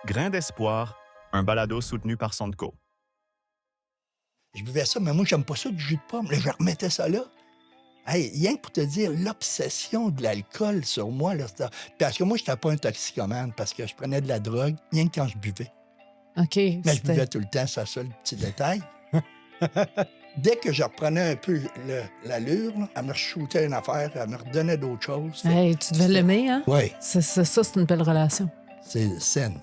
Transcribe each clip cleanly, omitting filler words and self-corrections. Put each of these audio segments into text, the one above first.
Grain d'espoir, un balado soutenu par Sandco. Je buvais ça, mais moi, j'aime pas ça du jus de pomme. Là, je remettais ça là. Hey, rien que pour te dire, l'obsession de l'alcool sur moi, là, parce que moi, je n'étais pas un toxicomane, parce que je prenais de la drogue, rien que quand je buvais. OK. Mais je buvais tout le temps, c'est ça le petit détail. Dès que je reprenais un peu l'allure, là, elle me shootait une affaire, elle me redonnait d'autres choses. Hey, tu devais l'aimer, hein? Oui, Ça, c'est une belle relation. c'est saine.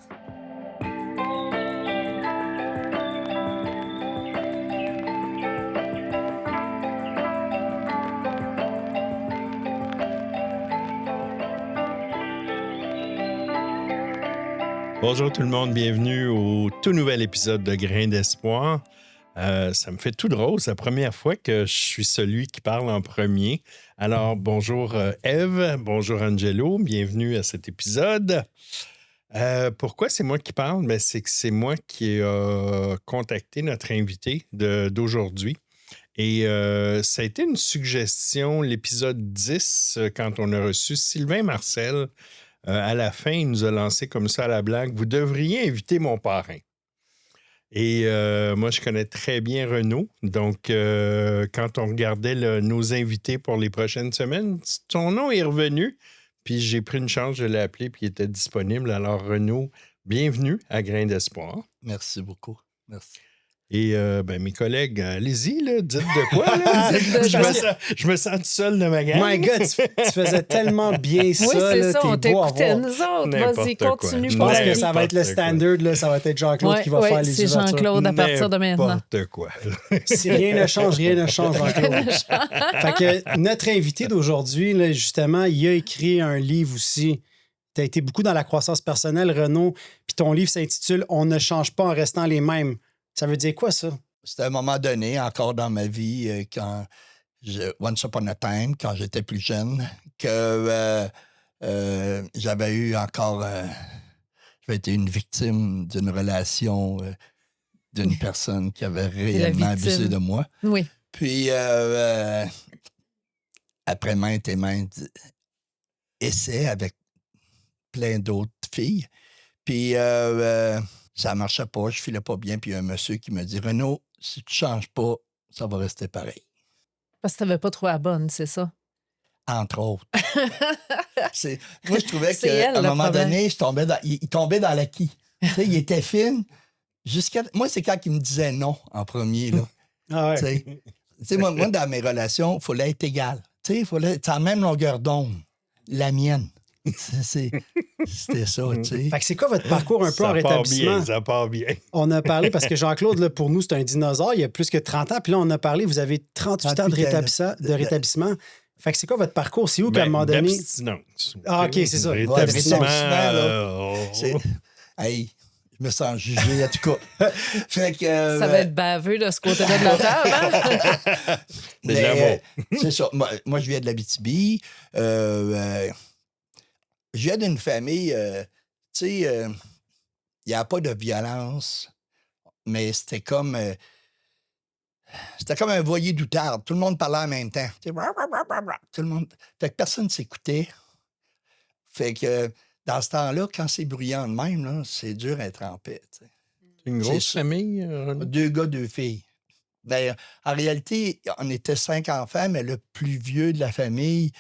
Bonjour tout le monde, bienvenue au tout nouvel épisode de Grain d'espoir. Ça me fait tout drôle, c'est la première fois que je suis celui qui parle en premier. Alors bonjour Ève, bonjour Angelo, bienvenue à cet épisode. Pourquoi c'est moi qui parle? Ben, c'est que c'est moi qui ai contacté notre invité d'aujourd'hui. Et ça a été une suggestion, l'épisode 10, quand on a reçu Sylvain Marcel. À la fin, il nous a lancé comme ça à la blague, « Vous devriez inviter mon parrain. » Et moi, je connais très bien Renaud. Donc, quand on regardait nos invités pour les prochaines semaines, son nom est revenu. Puis j'ai pris une chance, je l'ai appelé, puis il était disponible. Alors, Renaud, bienvenue à Grain d'espoir. Merci beaucoup. Merci. Et mes collègues, allez-y, là, dites de quoi, là? je me sens tout seul de ma gang. My God, tu faisais tellement bien ça. Oui, c'est là, ça, on t'es beau à t'écoutait, voir. nous autres. N'importe Vas-y, quoi. continue. Je pense Paul. que ça va être le N'importe quoi. standard, là, ça va être Jean-Claude qui va faire les c'est ouvertures. Jean-Claude à partir de maintenant. N'importe quoi. Si rien ne change, Jean-Claude. Fait que notre invité d'aujourd'hui, là, justement, il a écrit un livre aussi. Tu as été beaucoup dans la croissance personnelle, Renaud, puis ton livre s'intitule « On ne change pas en restant les mêmes ». Ça veut dire quoi, ça? C'était un moment donné, encore dans ma vie, once upon a time, quand j'étais plus jeune, que j'avais eu encore... j'avais été une victime d'une relation d'une personne qui avait réellement abusé de moi. Oui. Puis, après maintes et maintes essais avec plein d'autres filles, puis ça marchait pas, je filais pas bien, puis il y a un monsieur qui me dit « Renaud, si tu changes pas, ça va rester pareil. » Parce que tu n'avais pas trouvé la bonne, c'est ça? Entre autres. Moi, je trouvais C'est elle, qu'à un le moment problème. donné, il tombait dans l'acquis. Tu sais, il était fine. Moi, c'est quand il me disait non en premier. Là. Ah Tu ouais. sais, moi, dans mes relations, il fallait être égal. Tu sais, il fallait être à la même longueur d'onde. La mienne. C'était ça, tu sais. Fait que c'est quoi votre parcours un peu en rétablissement? Ça part bien. On a parlé, parce que Jean-Claude, là, pour nous, c'est un dinosaure. Il y a plus que 30 ans. Puis là, on a parlé, vous avez 38 ans de rétablissement. Fait que c'est quoi votre parcours? C'est où qu'à un moment donné... D'abstinence. Ah, OK, c'est ça. Rétablissement. C'est... Hey, je me sens jugé, en tout cas. Fait que, Ça va être baveux de ce côté-là de la table, hein? Mais l'amour. C'est ça. Moi, je viens de l'Abitibi. Je viens d'une famille, tu sais, il n'y a pas de violence, mais c'était comme un voilier d'outarde. Tout le monde parlait en même temps. Tu sais, tout le monde... Fait que personne ne s'écoutait. Fait que dans ce temps-là, quand c'est bruyant de même, là, c'est dur d'être en paix. Tu sais. C'est une grosse famille, Renaud? 2 gars, 2 filles. Ben, en réalité, on était 5 enfants, mais le plus vieux de la famille,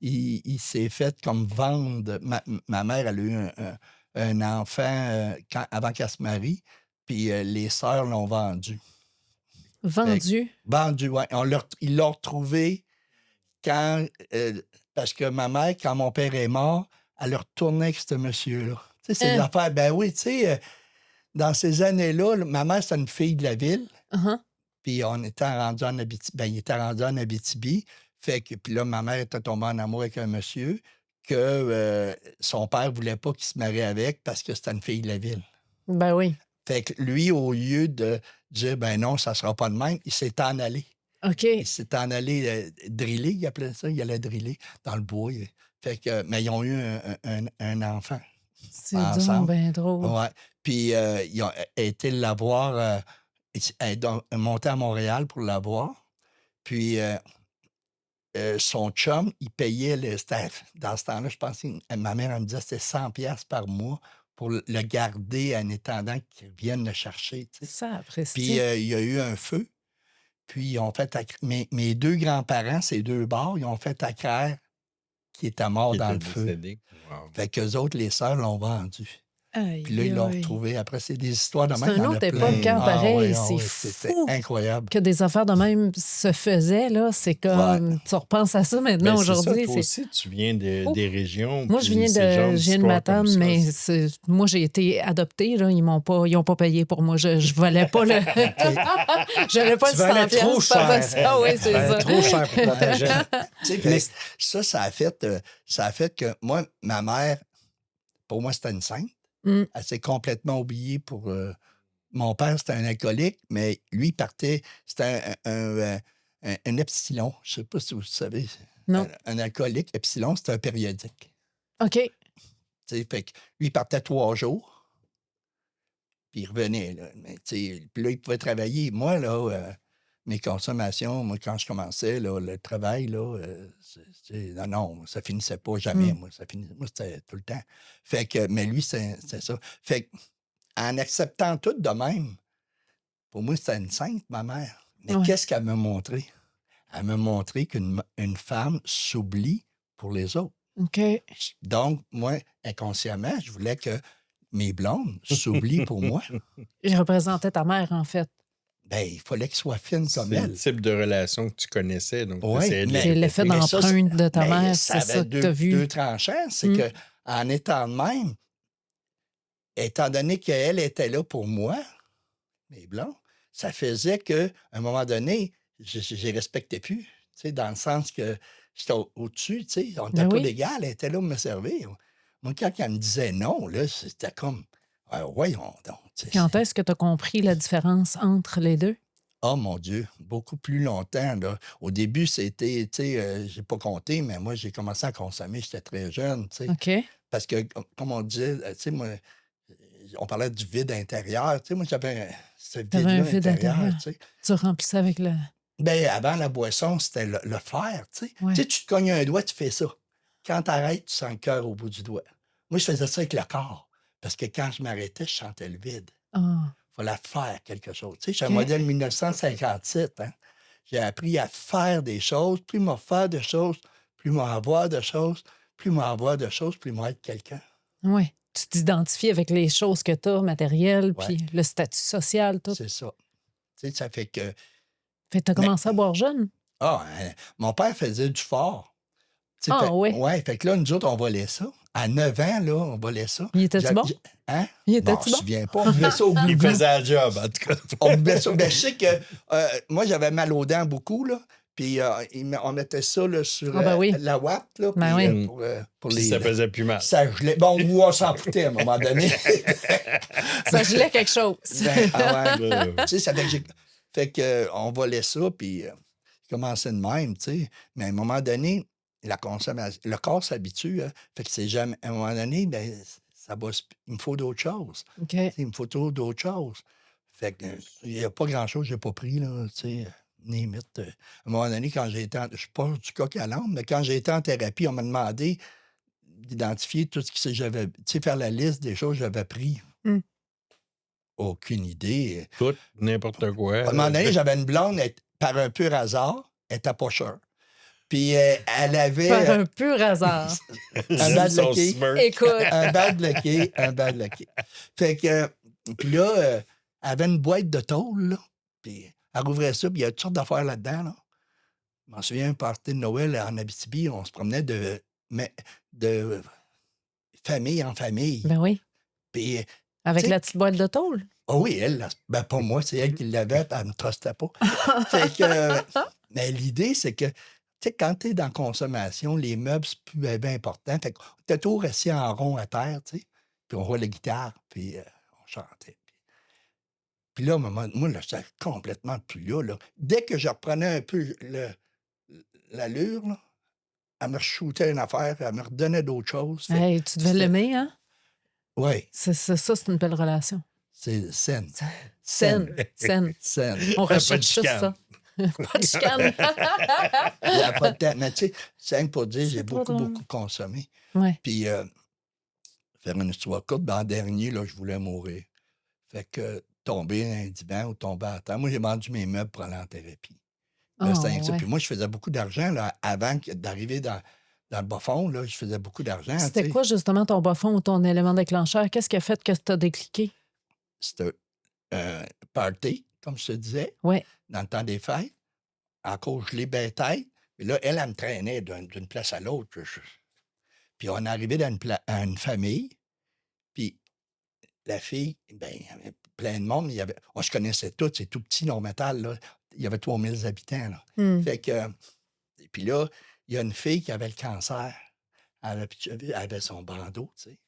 il s'est fait comme vendre. Ma mère, elle a eu un enfant avant qu'elle se marie, puis les sœurs l'ont vendu. Vendu. Vendu, oui. Ils l'ont retrouvé quand... parce que ma mère, quand mon père est mort, elle a retourné avec ce monsieur-là. Tu sais, c'est une affaire... Ben oui, tu sais, dans ces années-là, ma mère, c'était une fille de la ville. Uh-huh. Puis on était rendu en Abitibi. Ben, il était rendu en Abitibi. Fait que, puis là, ma mère était tombée en amour avec un monsieur que son père voulait pas qu'il se marie avec parce que c'était une fille de la ville. Ben oui. Fait que lui, au lieu de dire, ben non, ça sera pas de même, il s'est en allé. OK. Il s'est en allé driller, il appelait ça, il allait driller dans le bois. Fait que, mais ils ont eu un enfant. C'est ensemble. donc bien drôle. Ouais. Puis ils ont été l'avoir, monté à Montréal pour l'avoir. Puis son chum, il payait dans ce temps-là, je pense, ma mère, elle me disait, c'était 100$ par mois pour le garder en attendant qu'ils viennent le chercher. Tu sais. Ça, après, Puis il y a eu un feu. Puis ils ont fait mes deux grands-parents, ces deux bars, ils ont fait accraire qui était mort Qui dans était le feu. décédé. Wow. Fait qu'eux autres, les sœurs, l'ont vendu. Aïe, Puis là, ils l'ont aïe. retrouvé. Après, c'est des histoires de C'est même. une il y en a autre plein. époque, hein, pareil, c'est C'était fou. incroyable. Que des affaires de même se faisaient, là, c'est comme... Tu repenses à ça maintenant, Ben, c'est ça, aujourd'hui. toi aussi, tu viens Oh. des régions. Moi, je puis viens ces genres de d'histoires Matane, comme ça, mais moi, j'ai été adoptée. Là. Ils n'ont pas payé pour moi. Je ne valais pas le... Je n'avais pas Tu le valais 100 trop c'est pas cher. possible. Ah oui, c'est ça. Trop cher pour protéger. Tu sais, Mais- ça a fait que moi, ma mère, pour moi, c'était une sainte. Mm. Elle s'est complètement oubliée pour... mon père, c'était un alcoolique, mais lui, il partait... C'était un epsilon. Je ne sais pas si vous savez. Non. Un alcoolique, epsilon, c'était un périodique. OK. Tu sais, fait que lui, il partait 3 jours, puis il revenait. Là. Mais, tu sais, puis là, il pouvait travailler. Moi, là, mes consommations, moi, quand je commençais, là, le travail, là, non, ça finissait pas jamais. Moi, c'était tout le temps. Fait que, mais lui, c'est ça. Fait que, en acceptant tout de même, pour moi, c'était une sainte, ma mère. Mais Ouais. qu'est-ce qu'elle m'a montré? Elle m'a montré qu'une femme s'oublie pour les autres. OK. Donc, moi, inconsciemment, je voulais que mes blondes s'oublient pour moi. Je représentais ta mère, en fait. Ben, il fallait qu'elle soit fine comme C'est le elle. type de relation que tu connaissais. Donc, Ouais, t'essayais de mais- C'est les l'effet mais ça, d'empreinte de ta Ben, mère, ça c'est avait ça que tu as vu. deux tranchants. C'est que en étant de même, étant donné qu'elle était là pour moi, mes blondes, ça faisait qu'à un moment donné, je les respectais plus. Tu sais, dans le sens que j'étais au-dessus, tu sais, on était Ben pas oui. d'égal, elle était là pour me servir. Moi, quand elle me disait non, là, c'était comme, voyons donc. Tu sais, Quand est-ce que tu as compris la différence entre les deux? oh mon Dieu, beaucoup plus longtemps. Là. Au début, c'était, tu sais, j'ai pas compté, mais moi, j'ai commencé à consommer, j'étais très jeune, tu sais. OK. Parce que, comme on disait, tu sais, moi, on parlait du vide intérieur. Tu sais, moi, j'avais ce T'avais vide-là un vide intérieur. tu sais. Tu remplissais avec le... Ben, avant la boisson, c'était le fer, tu sais. Ouais. Tu sais, tu te cognes un doigt, tu fais ça. Quand tu arrêtes, tu sens le cœur au bout du doigt. Moi, je faisais ça avec le corps. Parce que quand je m'arrêtais, je sentais le vide. Ah. Il fallait faire quelque chose. Tu sais, je suis un OK. modèle 1957. Hein? J'ai appris à faire des choses. Plus moi faire de choses, plus moi avoir de choses, plus moi avoir de choses, plus moi être quelqu'un. Oui. Tu t'identifies avec les choses que tu as, matérielles, Ouais. puis le statut social, tout. C'est ça. Tu sais, ça fait que... Fait que tu as commencé à boire jeune. Mon père faisait du fort. Tu sais, Ah, oui. Ouais, fait que là, nous autres, on volait ça. À 9 ans, là, on volait ça. Il était-tu bon? Hein? Il Bon, était-tu je me bon? souviens pas. On buvait ça au Il Blue faisait la job, en tout cas. On buvait ça. Ben, je sais que moi, j'avais mal aux dents beaucoup, là. Puis on mettait ça là, sur Ah, ben oui. la watt, là, Ben puis, oui. pour Puis les... ça faisait plus mal. Ça gelait. Bon, ou on s'en foutait à un moment donné. Ça gelait quelque chose. Ben, ah ouais. Euh, Tu sais, ça fait que fait que, on volait ça, puis je commençais de même, tu sais. Mais à un moment donné, la consommation, le corps s'habitue, hein. Fait que c'est jamais... À un moment donné, ben, ça va... Il me faut d'autres choses. OK. Tu sais, il me faut toujours d'autres choses. Fait que il n'y a pas grand-chose que je n'ai pas pris, là, tu sais. Limite. À un moment donné, quand j'ai été... Je suis pas du coq à l'âne, mais quand j'ai été en thérapie, on m'a demandé d'identifier tout ce que j'avais... Tu sais, faire la liste des choses que j'avais pris. Mm. Aucune idée. Tout, n'importe quoi. À un moment donné, j'avais une blonde, par un pur hasard, elle était pocheur. Puis elle avait Par un pur hasard. un bad Son lucky. smirk. Écoute. un bad lucky. Fait que, puis là, elle avait une boîte de tôle, là. Puis elle rouvrait ça, puis il y a toutes sortes d'affaires là-dedans, là. Je m'en souviens, un party de Noël en Abitibi, on se promenait de famille en famille. Ben oui. Puis, Avec Tu sais- la petite boîte de tôle. oh oui, elle, ben pas moi, c'est elle qui l'avait, puis elle me trustait pas. Fait que, mais l'idée, c'est que, tu sais, quand tu es dans la consommation, les meubles, c'est plus bien important. Fait qu'on était toujours assis en rond à terre, tu sais, puis on jouait la guitare, puis on chantait. Puis là, moi, là, j'étais complètement plus là. Dès que je reprenais un peu l'allure, là, elle me shootait une affaire, elle me redonnait d'autres choses. Fait que Hey, tu devais c'était- l'aimer, hein? Oui, Ça, c'est une belle relation. c'est saine. Saine. Saine. Saine. On Pas de recherche juste chicane. ça. Pas de chicane. Il n'y a pas de temps. Mais tu sais, c'est rien que pour dire, j'ai C'est pas beaucoup, drôle. beaucoup consommé. Ouais. Puis, faire une histoire courte, dans le dernier, là, je voulais mourir. Fait que tomber dans un divan ou tomber à terre. Moi, j'ai vendu mes meubles pour aller en thérapie. Là, c'était rien que ça. Puis moi, je faisais beaucoup d'argent là, avant d'arriver dans le bas-fond. Là, je faisais beaucoup d'argent. C'était tu sais. quoi, justement, ton bas-fond ou ton élément déclencheur? Qu'est-ce qui a fait que tu as décliqué? C'était party, comme je te disais, Oui. dans le temps des fêtes. Encore, je l'ai bêtais. Mais là, elle me traînait d'une place à l'autre. Puis on est arrivé à une famille. Puis la fille, ben, il y avait plein de monde. On se connaissait tous. C'est tout petit, non-métal. Là. Il y avait 3000 habitants. Là. Hmm. Fait que... Puis là, il y a une fille qui avait le cancer. Elle avait son bandeau, tu sais.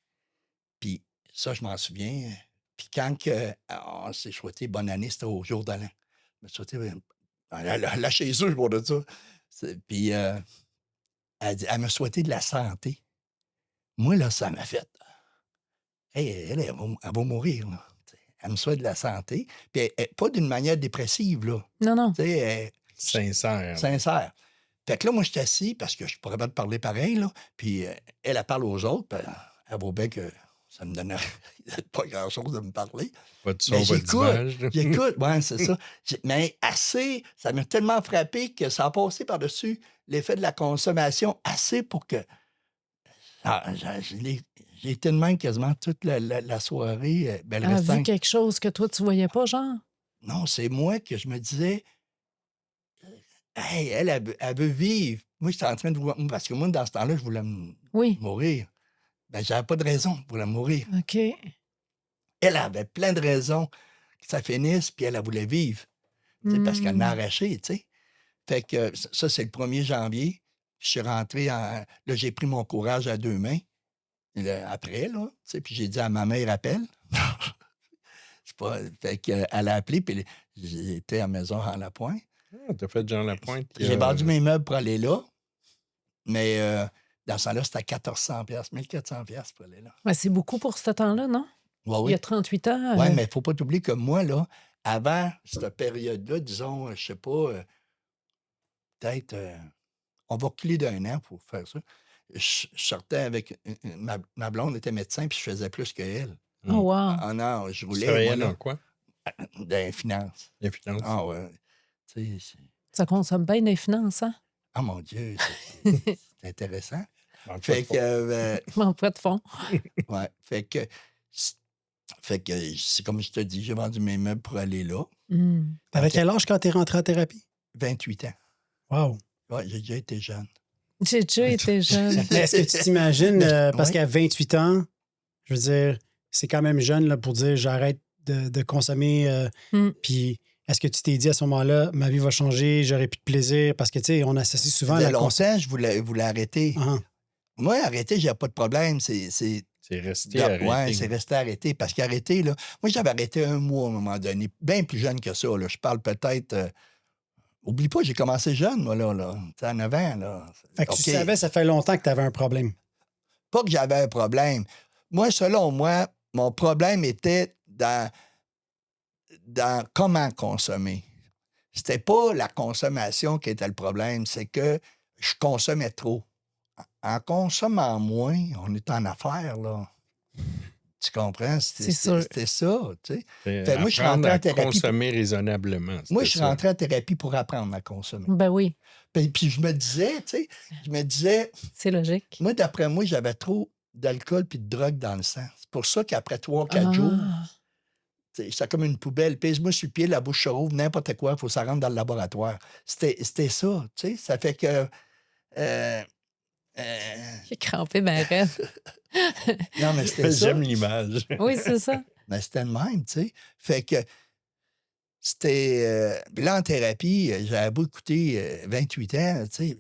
Puis ça, je m'en souviens. Puis quand on s'est souhaité bonne année, c'était au jour de l'an. Je me suis souhaité là chez eux pour de ça. Puis elle me souhaitait de la santé. Moi, là, ça m'a fait. Hey, elle va mourir, là. Elle me souhaite de la santé. Puis pas d'une manière dépressive, là. Non. Tu sais, Sincère. sincère. Fait que là, moi, je suis assis parce que je pourrais pas te parler pareil, là. Puis elle parle aux autres. Puis elle vaut bien que ça me donne pas grand-chose de me parler. Pas de son, Mais pas d'image. j'écoute, ouais, c'est ça. Mais assez, ça m'a tellement frappé que ça a passé par-dessus l'effet de la consommation, assez pour que... j'ai été de même quasiment toute la soirée. Ben, le Elle a restant... vu quelque chose que toi, tu voyais pas, genre? Non, c'est moi que je me disais... Hey, elle veut vivre. Moi, j'étais en train de vouloir... Parce que moi, dans ce temps-là, je voulais Oui. mourir. Ben, j'avais pas de raison pour mourir. OK. Elle avait plein de raisons que ça finisse, puis elle voulait vivre. Parce qu'elle m'a arraché, tu sais. Fait que ça, c'est le 1er janvier. Je suis rentré en... Là, j'ai pris mon courage à 2 mains. Après, là, tu sais, puis j'ai dit à ma mère, appelle. C'est pas... Fait qu'elle a appelé, puis j'étais à la maison à La Pointe. Ah, t'as fait Jean Lapointe. J'ai vendu mes meubles pour aller là, mais dans ce temps-là, c'était à 1400 $, 1400 $ pour aller là. Ouais, c'est beaucoup pour ce temps-là, non? Ouais, Il oui. y a 38 ans. Oui, mais il ne faut pas t'oublier que moi, là, avant cette période-là, disons, je sais pas, peut-être, on va reculer d'1 an pour faire ça. Je sortais avec... Ma blonde était médecin, puis je faisais plus qu'elle. Oh, wow. Ah non, je Tu voulais... travaillais moi, dans là, quoi? dans les finances. Les finances. Ah ouais. Tu sais, Ça consomme bien les finances, hein? ah mon Dieu, c'est intéressant. Dans Fait quoi de que... En prêt de fond. ouais, fait que c'est comme je te dis, j'ai vendu mes meubles pour aller là. Hmm. T'avais quel âge quand t'es rentré en thérapie? 28 ans. Wow. Ouais, j'ai déjà été jeune. J'ai déjà été jeune. Mais est-ce que tu t'imagines, parce Ouais. qu'à 28 ans, je veux dire, c'est quand même jeune là, pour dire j'arrête de consommer. Puis est-ce que tu t'es dit à ce moment-là, ma vie va changer, j'aurai plus de plaisir? Parce que, tu sais, on associe souvent Il y a la longtemps, je voulais arrêter. Ah, Moi, arrêter, j'ai pas de problème. C'est resté arrêté. ouais, c'est resté arrêté. Parce qu'arrêter, là, moi, j'avais arrêté 1 mois à un moment donné, bien plus jeune que ça. Là. Je parle peut-être... oublie pas, j'ai commencé jeune, moi, là. Tu sais, à 9 ans, là. Fait que OK. tu savais, ça fait longtemps que tu avais un problème. Pas que j'avais un problème. Moi, selon moi, mon problème était dans comment consommer. C'était pas la consommation qui était le problème, c'est que je consommais trop. En consommant moins, on est en affaires, là. Tu comprends? C'est sûr. C'était ça, tu sais. Fait moi, je suis apprendre rentré en à thérapie consommer raisonnablement. Moi, c'était je suis ça. rentré en thérapie pour apprendre à consommer. Ben oui, Puis je me disais, tu sais, c'est logique. moi, d'après moi, j'avais trop d'alcool puis de drogue dans le sang. C'est pour ça qu'après 3-4 jours, c'est comme une poubelle. Pèse-moi sur le pied, la bouche rouvre, n'importe quoi, il faut que ça rentre dans le laboratoire. C'était ça, tu sais. Ça fait que... J'ai crampé ma rêve. non, mais c'était ça. J'aime l'image. Oui, c'est ça. Mais c'était le même, tu sais. Fait que c'était... là, en thérapie, j'avais beau écouter 28 ans, tu sais.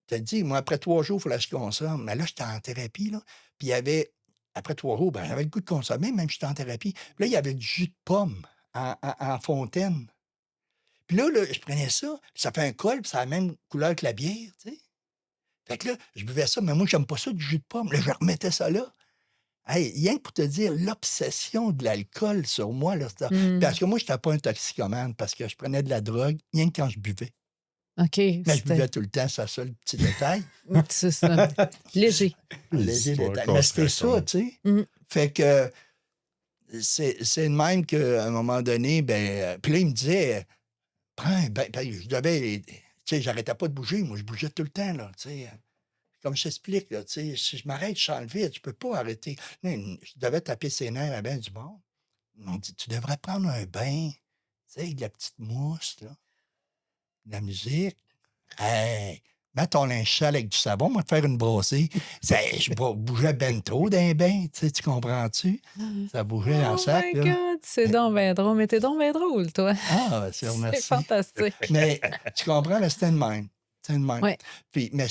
Tu te dis, moi, après 3 jours, il fallait que je consomme. Mais là, j'étais en thérapie, là. Puis il y avait... Après 3 jours, ben, j'avais le goût de consommer, même si j'étais en thérapie. Puis là, il y avait du jus de pomme en fontaine. Puis là, je prenais ça, puis ça fait un col, puis ça a la même couleur que la bière, tu sais. Fait que là, je buvais ça, mais moi, j'aime pas ça, du jus de pomme. Là, je remettais ça là. Hey, rien que pour te dire, l'obsession de l'alcool sur moi, là, parce que moi, je n'étais pas un toxicomane, parce que je prenais de la drogue, rien que quand je buvais. OK. Mais je c'était- buvais tout le temps, c'est ça, le petit détail. C'est ça. Léger. Léger histoires détail. qu'on Mais se c'était ça, raconte. tu sais. Mm. Fait que c'est de même qu'à un moment donné, puis là, il me disait, prends un bain. Ben, je devais, tu sais, j'arrêtais pas de bouger. Moi, je bougeais tout le temps, là, tu sais. Comme je t'explique, là, tu sais, si je m'arrête, je sens le vide, je peux pas arrêter. Là, je devais taper ses nerfs à ben du bord. Ils m'ont dit, tu devrais prendre un bain, tu sais, avec de la petite mousse, là, de la musique. Hey, mets ton linge sale avec du savon, moi, te faire une brossée. Je bougeais ben trop d'un bain, tu comprends-tu? Ça bougeait en Oh sac, my là. God, c'est donc bien drôle. Mais t'es donc bien drôle, toi. Ah, c'est C'est remercie. fantastique. Mais tu comprends, mais c'était de même. C'était de même. Ouais. Puis, mais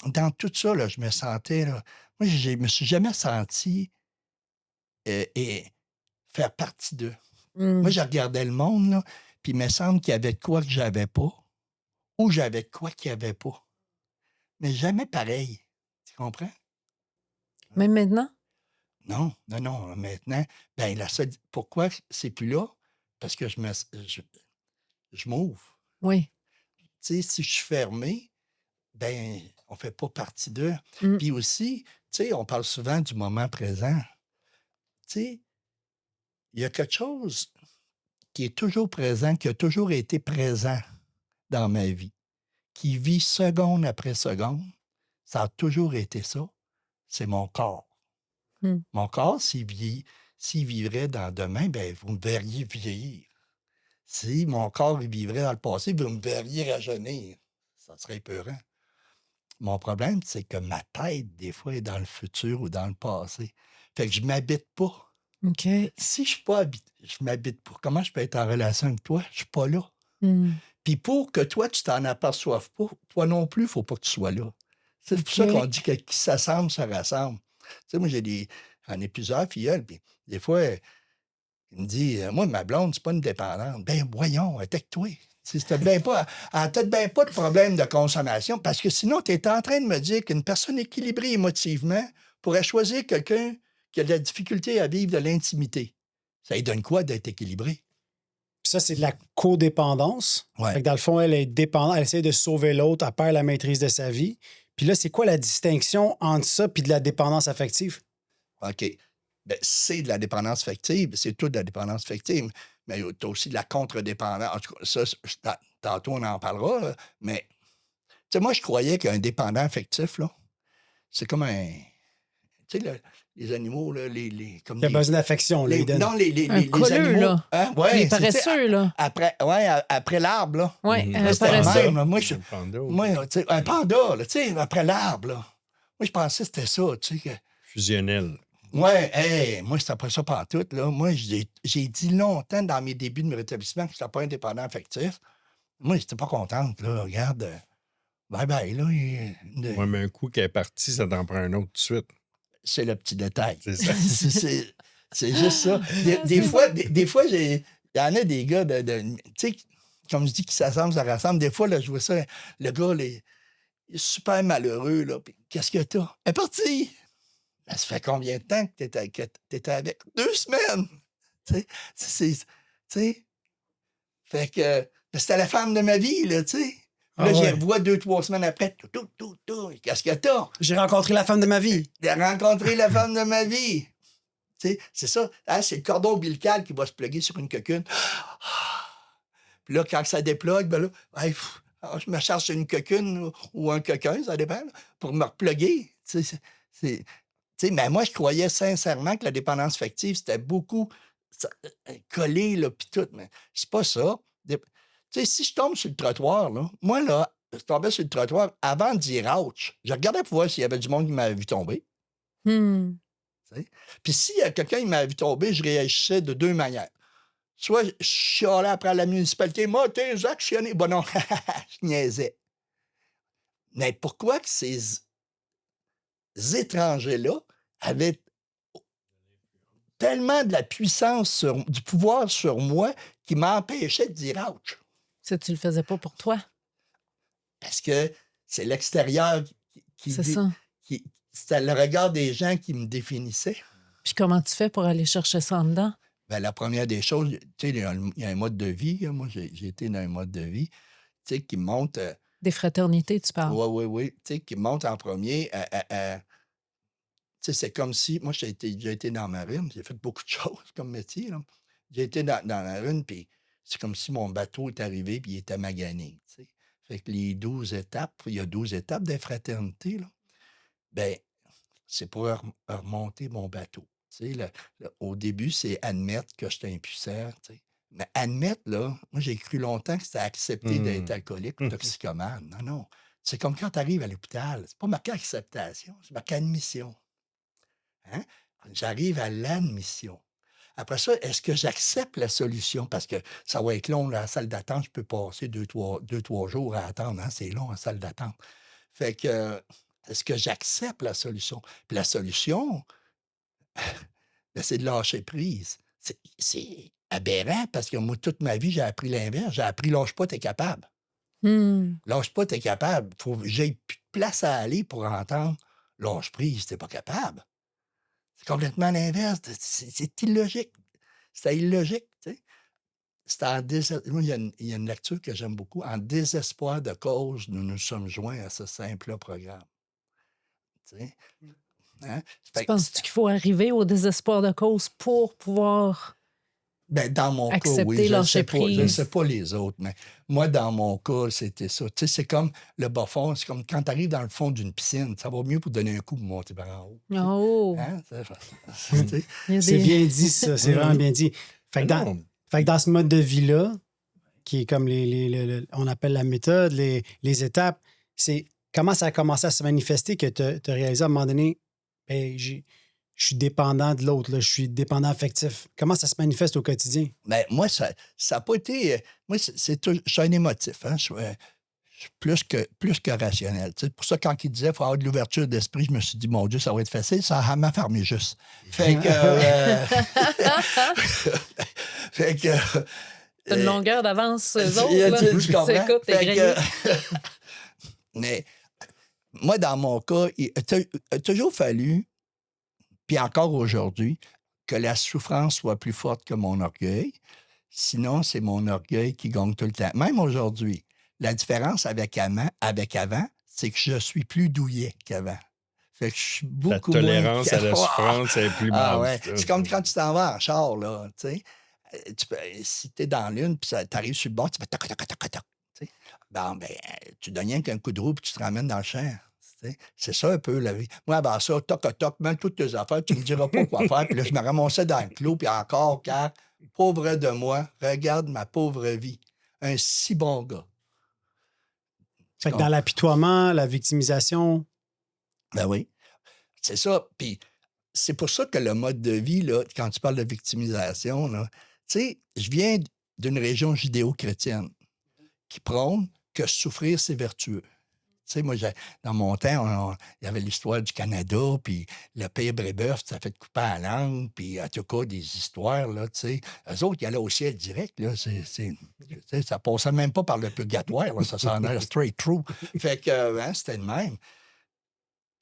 dans tout ça, là, je me sentais, là, moi, je me suis jamais senti et faire partie d'eux. Mm. Moi, je regardais le monde, là, puis il me semble qu'il y avait de quoi que j'avais pas, ou j'avais de quoi qu'il n'y avait pas. Mais jamais pareil. Tu comprends? Même maintenant? Non, non, non. Maintenant, ben la seule. Pourquoi c'est plus là? Parce que je m'ouvre. Oui. Tu sais, si je suis fermé, ben on ne fait pas partie d'eux. Mm. Puis aussi, tu sais, on parle souvent du moment présent. Tu sais, il y a quelque chose qui est toujours présent, qui a toujours été présent dans ma vie, qui vit seconde après seconde. Ça a toujours été ça. C'est mon corps. Mm. Mon corps, s'il vivrait dans demain, ben vous me verriez vieillir. Si mon corps il vivrait dans le passé, vous me verriez rajeunir. Ça serait épeurant. Mon problème, c'est que ma tête, des fois, est dans le futur ou dans le passé. Fait que je m'habite pas. OK. Si je suis pas je m'habite pas. Comment je peux être en relation avec toi? Je suis pas là. Mm. Puis pour que toi, tu t'en aperçoives pas, toi non plus, il faut pas que tu sois là. C'est pour ça OK. qu'on dit que qui s'assemble, ça rassemble. Tu sais, moi, j'en ai plusieurs filleuls, puis des fois, il me dit, moi, ma blonde, c'est pas une dépendante. Ben, voyons, attaque-toi. Si t'as bien pas, elle a peut-être bien pas de problème de consommation, parce que sinon, tu es en train de me dire qu'une personne équilibrée émotivement pourrait choisir quelqu'un qui a de la difficulté à vivre de l'intimité. Ça lui donne quoi d'être équilibré? Puis ça, c'est de la codépendance. Ouais. Fait que dans le fond, elle est dépendante, elle essaie de sauver l'autre, elle perd la maîtrise de sa vie. Puis là, c'est quoi la distinction entre ça et de la dépendance affective? OK. Ben, c'est de la dépendance affective, c'est tout de la dépendance affective, mais tu as aussi de la contre-dépendance. En tout cas, ça, tantôt, on en parlera, là, mais tu sais, moi, je croyais qu'un dépendant affectif, là, c'est comme un. Tu sais, les animaux, là, comme Il a besoin d'affection, là, Eden. non, les Un colleux, animaux. là. Hein? Ouais, Les c'est, tu sais, paresseux, là. après l'arbre, là. Oui, Mhm. un C'était le paresseux. même, là. Moi, Un panda. tu sais, un panda, là, tu sais, après l'arbre, là. Moi, je pensais que c'était ça, tu sais. Fusionnel. Ouais, hey, moi, c'était pas ça pantoute, là. Moi, j'ai dit longtemps dans mes débuts de mes rétablissements que je n'étais pas indépendant affectif. Moi, j'étais pas contente, là. Regarde, bye-bye, là. Ouais, mais un coup qu'elle est partie, ça t'en prend un autre tout de suite. C'est le petit détail. C'est ça. C'est juste ça. Des fois, il y en a des gars tu sais, comme je dis, qui s'assemblent, ça rassemble. Des fois, là, je vois ça, le gars, il est super malheureux, là. Puis, qu'est-ce que t'as? Elle est partie! Ben, ça fait combien de temps que t'étais avec? 2 semaines! Tu sais? Fait que c'était la femme de ma vie, là, tu sais. Là, je la revois 2-3 semaines après. Qu'est-ce que t'as? J'ai rencontré la femme de ma vie. J'ai rencontré la femme de ma vie. Tu sais, c'est ça. Hein, c'est le cordon ombilical qui va se plugger sur une coquine. Puis là, quand ça déplogue, ben là, je me charge sur une coquine ou un coquin, ça dépend, là, pour me repluguer. Tu sais, mais moi, je croyais sincèrement que la dépendance affective, c'était beaucoup collé, là, puis tout. Mais c'est pas ça. Tu sais, si je tombe sur le trottoir, là, moi, là, je tombais sur le trottoir avant de dire « ouch », je regardais pour voir s'il y avait du monde qui m'avait vu tomber. Hmm. Puis s'il y a quelqu'un qui m'avait vu tomber, je réagissais de 2 manières. Soit je chialais après la municipalité, « Moi, t'es actionné ». Bon, non, je niaisais. Mais pourquoi que ces étrangers-là avaient tellement de la puissance, du pouvoir sur moi, qui m'empêchait de dire « ouch ». Ça, tu le faisais pas pour toi. Parce que c'est l'extérieur C'est ça. c'était le regard des gens qui me définissait. Puis comment tu fais pour aller chercher ça en dedans? Ben, la première des choses, tu sais, il y a un mode de vie. Hein. Moi, j'ai été dans un mode de vie. sais, qui monte... Des fraternités, tu parles. oui. Tu sais, qui monte en premier. Tu sais, c'est comme si... Moi, j'ai été dans la marine. J'ai fait beaucoup de choses comme métier. Là. J'ai été dans la marine, puis c'est comme si mon bateau est arrivé, puis il était magané. Tu sais. Fait que les 12 étapes, il y a 12 étapes des fraternités, là. Ben, c'est pour remonter mon bateau. Tu sais, au début, c'est admettre que j'étais impuissant. Tu sais. Mais admettre, là, moi, j'ai cru longtemps que c'était accepter d'être alcoolique ou toxicomane. Non. C'est comme quand tu arrives à l'hôpital. C'est pas marqué acceptation, c'est marqué admission. Hein? J'arrive à l'admission. Après ça, est-ce que j'accepte la solution? Parce que ça va être long, là, la salle d'attente. Je peux passer 2-3 jours à attendre. Hein? C'est long, la salle d'attente. Fait que, est-ce que j'accepte la solution? Puis la solution, ben, c'est de lâcher prise. C'est aberrant parce que moi, toute ma vie, j'ai appris l'inverse. J'ai appris lâche pas, t'es capable. Lâche pas, t'es capable. J'ai plus de place à aller pour entendre lâche prise, t'es pas capable. C'est complètement l'inverse. C'est illogique. C'était illogique, tu sais. C'était moi, il y a une lecture que j'aime beaucoup. En désespoir de cause, nous nous sommes joints à ce simple programme. Tu sais? Hein? Tu penses-tu qu'il faut arriver au désespoir de cause pour pouvoir Ben, dans mon cas, accepter, oui. lâcher Je ne prise? sais pas les autres, mais moi, dans mon cas, c'était ça. Tu sais, c'est comme le bas fond. C'est comme quand tu arrives dans le fond d'une piscine, ça va mieux pour donner un coup pour monter par en haut. Oh! Hein? C'est bien dit, ça. C'est vraiment bien dit. Fait que dans ce mode de vie-là, qui est comme on appelle la méthode, les étapes, c'est comment ça a commencé à se manifester que tu as réalisé à un moment donné, ben, je suis dépendant de l'autre, là, je suis dépendant affectif. Comment ça se manifeste au quotidien? Ben, moi, ça n'a pas été... Moi, je suis un émotif. Hein? Je suis plus que rationnel. C'est pour ça, quand il disait qu'il faut avoir de l'ouverture d'esprit, je me suis dit, mon Dieu, ça va être facile. Ça m'a fermé juste. Fait que... fait que... T'as une longueur d'avance, eux autres, Tu là. comprends? Écoute, t'es Fait grillé. Mais moi, dans mon cas, il a toujours fallu, puis encore aujourd'hui, que la souffrance soit plus forte que mon orgueil. Sinon, c'est mon orgueil qui gagne tout le temps. Même aujourd'hui, la différence avec avant, c'est que je suis plus douillet qu'avant. Fait que je suis beaucoup moins... La tolérance à la souffrance est plus basse. Ouais. C'est comme quand tu t'en vas en char, là, tu sais. Si t'es dans l'une, puis t'arrives sur le bord, tu fais toc, toc, toc, toc. Ben, tu donnes rien qu'un coup de roue, puis tu te ramènes dans le champ. C'est ça un peu la vie. Moi, avant ça, toc, toc, même toutes tes affaires, tu me diras pas quoi faire. Puis là, je me ramassais dans le clos, puis encore, car, pauvre de moi, regarde ma pauvre vie. Un si bon gars. Fait que dans l'apitoiement, la victimisation... Ben oui. C'est ça. Puis c'est pour ça que le mode de vie, là, quand tu parles de victimisation, là, tu sais, je viens d'une région judéo-chrétienne qui prône que souffrir, c'est vertueux. Tu sais, moi, dans mon temps, il y avait l'histoire du Canada, puis le père Brébeuf, ça fait couper à la langue, puis en tout cas, des histoires, là, tu sais. Eux autres, ils allaient au ciel direct, là. Ça passait même pas par le purgatoire, là, ça s'en allait straight through. Fait que, c'était le même.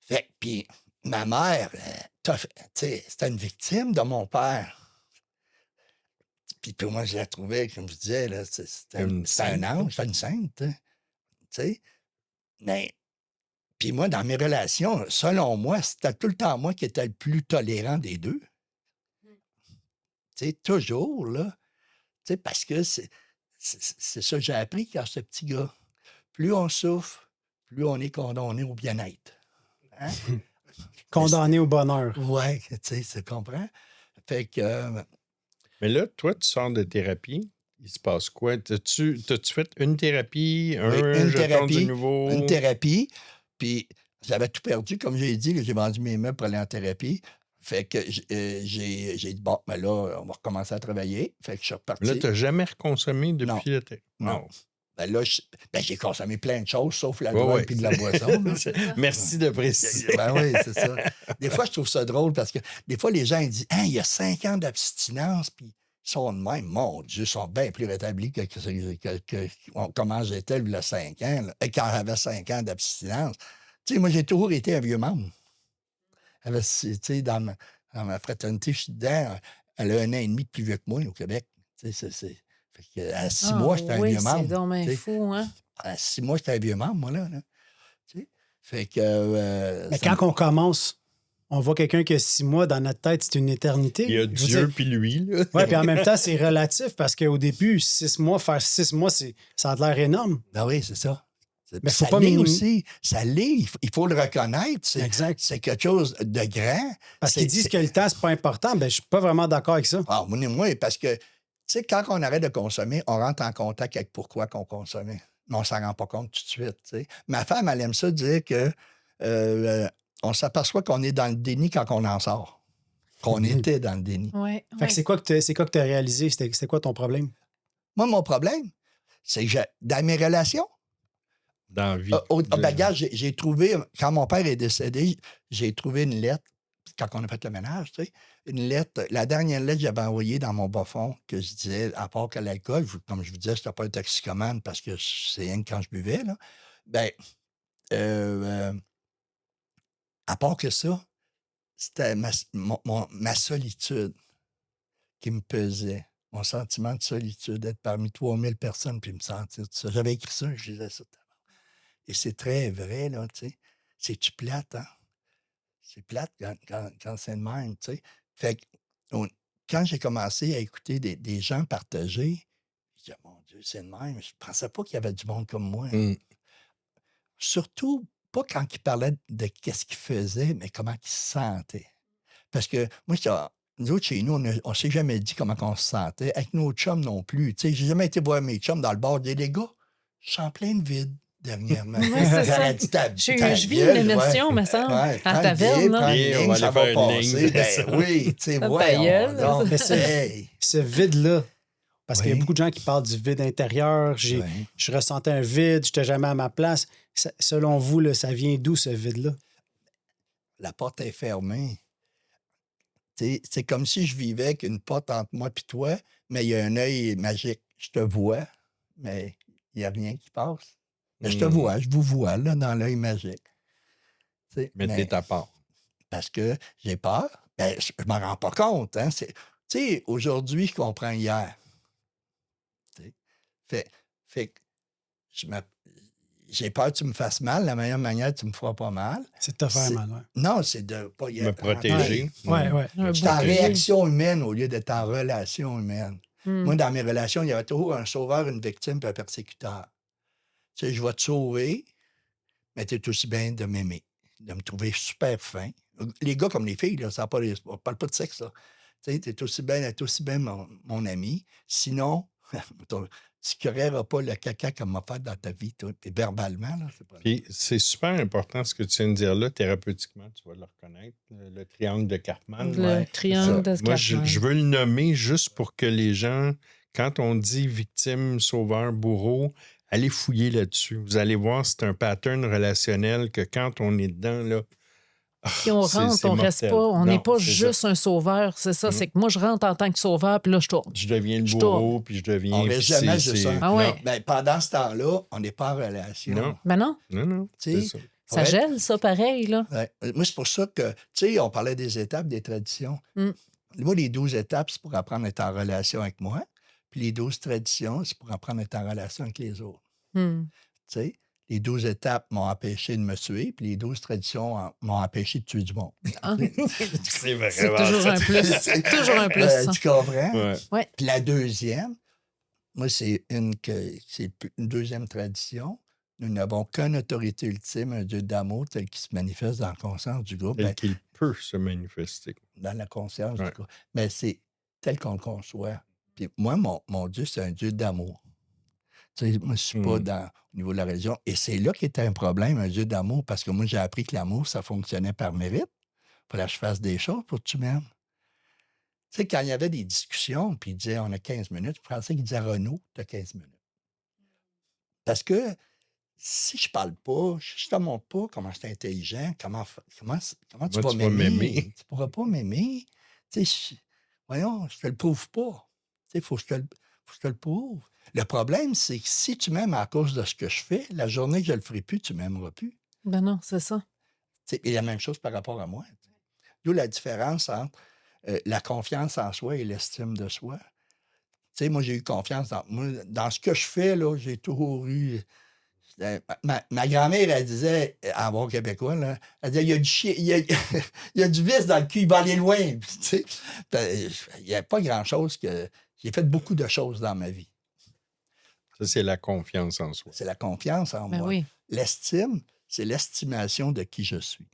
Fait que, puis ma mère, tu sais, c'était une victime de mon père. Puis pour moi, je la trouvais, comme je disais, là, c'était un ange, c'était une sainte, tu sais. Mais, puis moi, dans mes relations, selon moi, c'était tout le temps moi qui étais le plus tolérant des deux. Tu sais, toujours, là. Tu sais, parce que c'est ça que j'ai appris quand j'étais petit gars. Plus on souffre, plus on est condamné au bien-être. Hein? Condamné au bonheur. Oui, tu sais, tu comprends? Fait que... Mais là, toi, tu sors de thérapie. Il se passe quoi? T'as-tu fait une thérapie, une thérapie, de nouveau? Une thérapie, puis j'avais tout perdu, comme j'ai dit, là, j'ai vendu mes meubles pour aller en thérapie. Fait que j'ai dit, bon, mais là, on va recommencer à travailler. Fait que je suis reparti. Là, tu n'as jamais reconsommé depuis la thérapie? Non. Ben là, j'ai consommé plein de choses, sauf la drogue et de la boisson. Merci de préciser. Ben oui, c'est ça. Des fois, je trouve ça drôle parce que des fois, les gens ils disent, il y a 5 ans d'abstinence, puis ils sont de même. Mon Dieu, ils sont bien plus rétablis que comment j'étais il y a 5 ans, là, quand j'avais 5 ans d'abstinence. Tu sais, moi, j'ai toujours été un vieux membre. Tu sais, dans ma fraternité, je suis dedans. Elle a 1 an et demi de plus vieux que moi au Québec. Tu sais, Fait que, à 6 mois, j'étais un oui, vieux c'est membre. donc bien tu sais. fou, hein? À 6 mois, j'étais un vieux membre, moi, là. Tu sais. Fait que. Mais ça quand on commence, on voit quelqu'un qui a 6 mois dans notre tête, c'est une éternité. Il y a Je veux Dieu dire, puis lui. Là. ouais, puis en même temps, c'est relatif parce qu'au début, 6 mois, faire 6 mois, ça a l'air énorme. Ben oui, c'est ça. Mais faut ça pas l'est minimiser. aussi. Ça l'est. Il faut le reconnaître. Exact. C'est quelque chose de grand. Parce qu'ils C'est- disent c'est- que le temps, c'est pas important. Ben, je suis pas vraiment d'accord avec ça. Ah, moi, parce que, tu sais, quand on arrête de consommer, on rentre en contact avec pourquoi qu'on consommait. Mais on s'en rend pas compte tout de suite, tu sais. Ma femme, elle aime ça dire que on s'aperçoit qu'on est dans le déni quand on en sort. Qu'on était dans le déni. Oui. Fait que c'est quoi que tu as réalisé? C'était quoi ton problème? Moi, mon problème, c'est que dans mes relations, Dans la vie. au bagage, j'ai trouvé, quand mon père est décédé, j'ai trouvé une lettre, quand on a fait le ménage, tu sais, une lettre, la dernière lettre que j'avais envoyée dans mon bas-fond, que je disais, à part que l'alcool, comme je vous disais, je n'étais pas un toxicomane parce que c'est rien que quand je buvais, là. Ben, à part que ça, c'était ma solitude qui me pesait. Mon sentiment de solitude, d'être parmi 3000 personnes puis me sentir tout ça. J'avais écrit ça, je disais ça. Et c'est très vrai, là, tu sais. C'est-tu plate, hein? C'est plate quand c'est de même, tu sais. Fait que, quand j'ai commencé à écouter des gens partager, je disais, mon Dieu, c'est de même. Je pensais pas qu'il y avait du monde comme moi. Mm. Surtout, pas quand ils parlaient de qu'est-ce qu'ils faisaient, mais comment ils se sentaient. Parce que moi, nous autres, chez nous, on ne s'est jamais dit comment on se sentait. Avec nos chums non plus. Tu sais, j'ai jamais été voir mes chums dans le bar. Je dis, les gars, je suis en plein de vide dernièrement. Oui, c'est ça. J'aurais dit, Je vis une émission, me semble, Ouais, en prends taverne. le billet, là. prends une Et on ligne, va ça aller va faire une ligne. passer. Ben oui, tu sais, Ta voyons gueule. donc. Mais c'est- Hey. Ce vide-là, parce qu'il y a Oui. beaucoup de gens qui parlent du vide intérieur. Oui. Je ressentais un vide, je n'étais jamais à ma place. Selon vous, là, ça vient d'où ce vide-là? La porte est fermée. Tu sais, c'est comme si je vivais avec une porte entre moi et toi, mais il y a un œil magique. Je te vois, mais il n'y a rien qui passe. Mais je te vois, je vous vois là, dans l'œil magique. Tu sais, Mais mais t'es à part. parce que j'ai peur, ben, je ne m'en rends pas compte. Hein. Tu sais, aujourd'hui, je comprends hier. Tu sais. Fait que j'ai peur que tu me fasses mal. La meilleure manière, tu me feras pas mal. C'est de te faire C'est- mal, ouais. Non, c'est de pas y Me être protéger. Ouais, ouais. Un J'étais en bouclier. réaction humaine au lieu d'être en relation humaine. Hmm. Moi, dans mes relations, il y avait toujours un sauveur, une victime et un persécuteur. Tu sais, je vais te sauver, mais tu es aussi bien de m'aimer, de me trouver super fin. Les gars comme les filles, là, ça ne parle pas de sexe. Là. Tu sais, tu es aussi bien mon ami. Sinon, tu ne créeras pas le caca comme m'a fait dans ta vie, toi. Puis verbalement, là, c'est pas... Puis c'est super important ce que tu viens de dire là, thérapeutiquement, tu vas le reconnaître, le triangle de Karpman. Le Ouais, triangle de Moi, Karpman. je veux le nommer juste pour que les gens, quand on dit victime, sauveur, bourreau, allez fouiller là-dessus. Vous allez voir, c'est un pattern relationnel que quand on est dedans, là, Puis on c'est- rentre, c'est on reste mortel. pas. On n'est Non, pas c'est juste un sauveur, c'est ça. C'est que moi, je rentre en tant que sauveur, puis là, je tourne. je deviens le Je bourreau, puis je deviens... On reste puis jamais c'est- juste un. Ah ouais. Non, Ben, pendant ce temps-là, on n'est pas en relation. Non. Ben non, non, Tu sais, c'est ça. ça Ouais. gèle, ça, pareil, là. Ouais. Moi, c'est pour ça que, tu sais, on parlait des étapes, des traditions. Mm. Moi, les 12 étapes, c'est pour apprendre à être en relation avec moi. Puis les 12 traditions, c'est pour apprendre à être en relation avec les autres. Hmm. Tu sais, les 12 étapes m'ont empêché de me tuer, puis les 12 traditions m'ont empêché de tuer du monde. Ah, C'est vraiment c'est toujours ça. un plus. C'est toujours un plus, ça. Tu comprends? Ouais. Puis la deuxième, moi, c'est une deuxième tradition. Nous n'avons qu'une autorité ultime, un Dieu d'amour tel qu'il se manifeste dans la conscience du groupe. Tel Ben, qu'il peut se manifester. dans la conscience Ouais. du groupe. Mais c'est tel qu'on le conçoit. Puis moi, mon Dieu, c'est un Dieu d'amour. Tu sais, moi, je ne suis pas au niveau de la religion. Et c'est là qu'était un problème, un Dieu d'amour, parce que moi, j'ai appris que l'amour, ça fonctionnait par mérite. Il fallait que je fasse des choses pour que tu m'aimes. Tu sais, quand il y avait des discussions, puis il disait, on a 15 minutes, je pensais qu'il disait, Renaud, tu as 15 minutes. Parce que si je parle pas, je te montre pas comment je suis intelligent, comment tu vas m'aimer. Tu pourras pas m'aimer. Tu sais, voyons, je te le prouve pas. Tu sais, faut que je te le prouve. Le problème, c'est que si tu m'aimes à cause de ce que je fais, la journée que je le ferai plus, tu m'aimeras plus. Ben non, c'est ça. Tu sais, et la même chose par rapport à moi. D'où la différence entre la confiance en soi et l'estime de soi. sais, moi, j'ai eu confiance dans ce que je fais, là, j'ai toujours eu... Ma grand-mère, elle disait, en bon québécois, là, elle disait, il y a du chien, il y a du vice dans le cul, il va aller loin. Puis, tu sais, il n'y a pas grand-chose que... J'ai fait beaucoup de choses dans ma vie. Ça, c'est la confiance en soi. C'est la confiance en Ben moi. oui. L'estime, c'est l'estimation de qui je suis.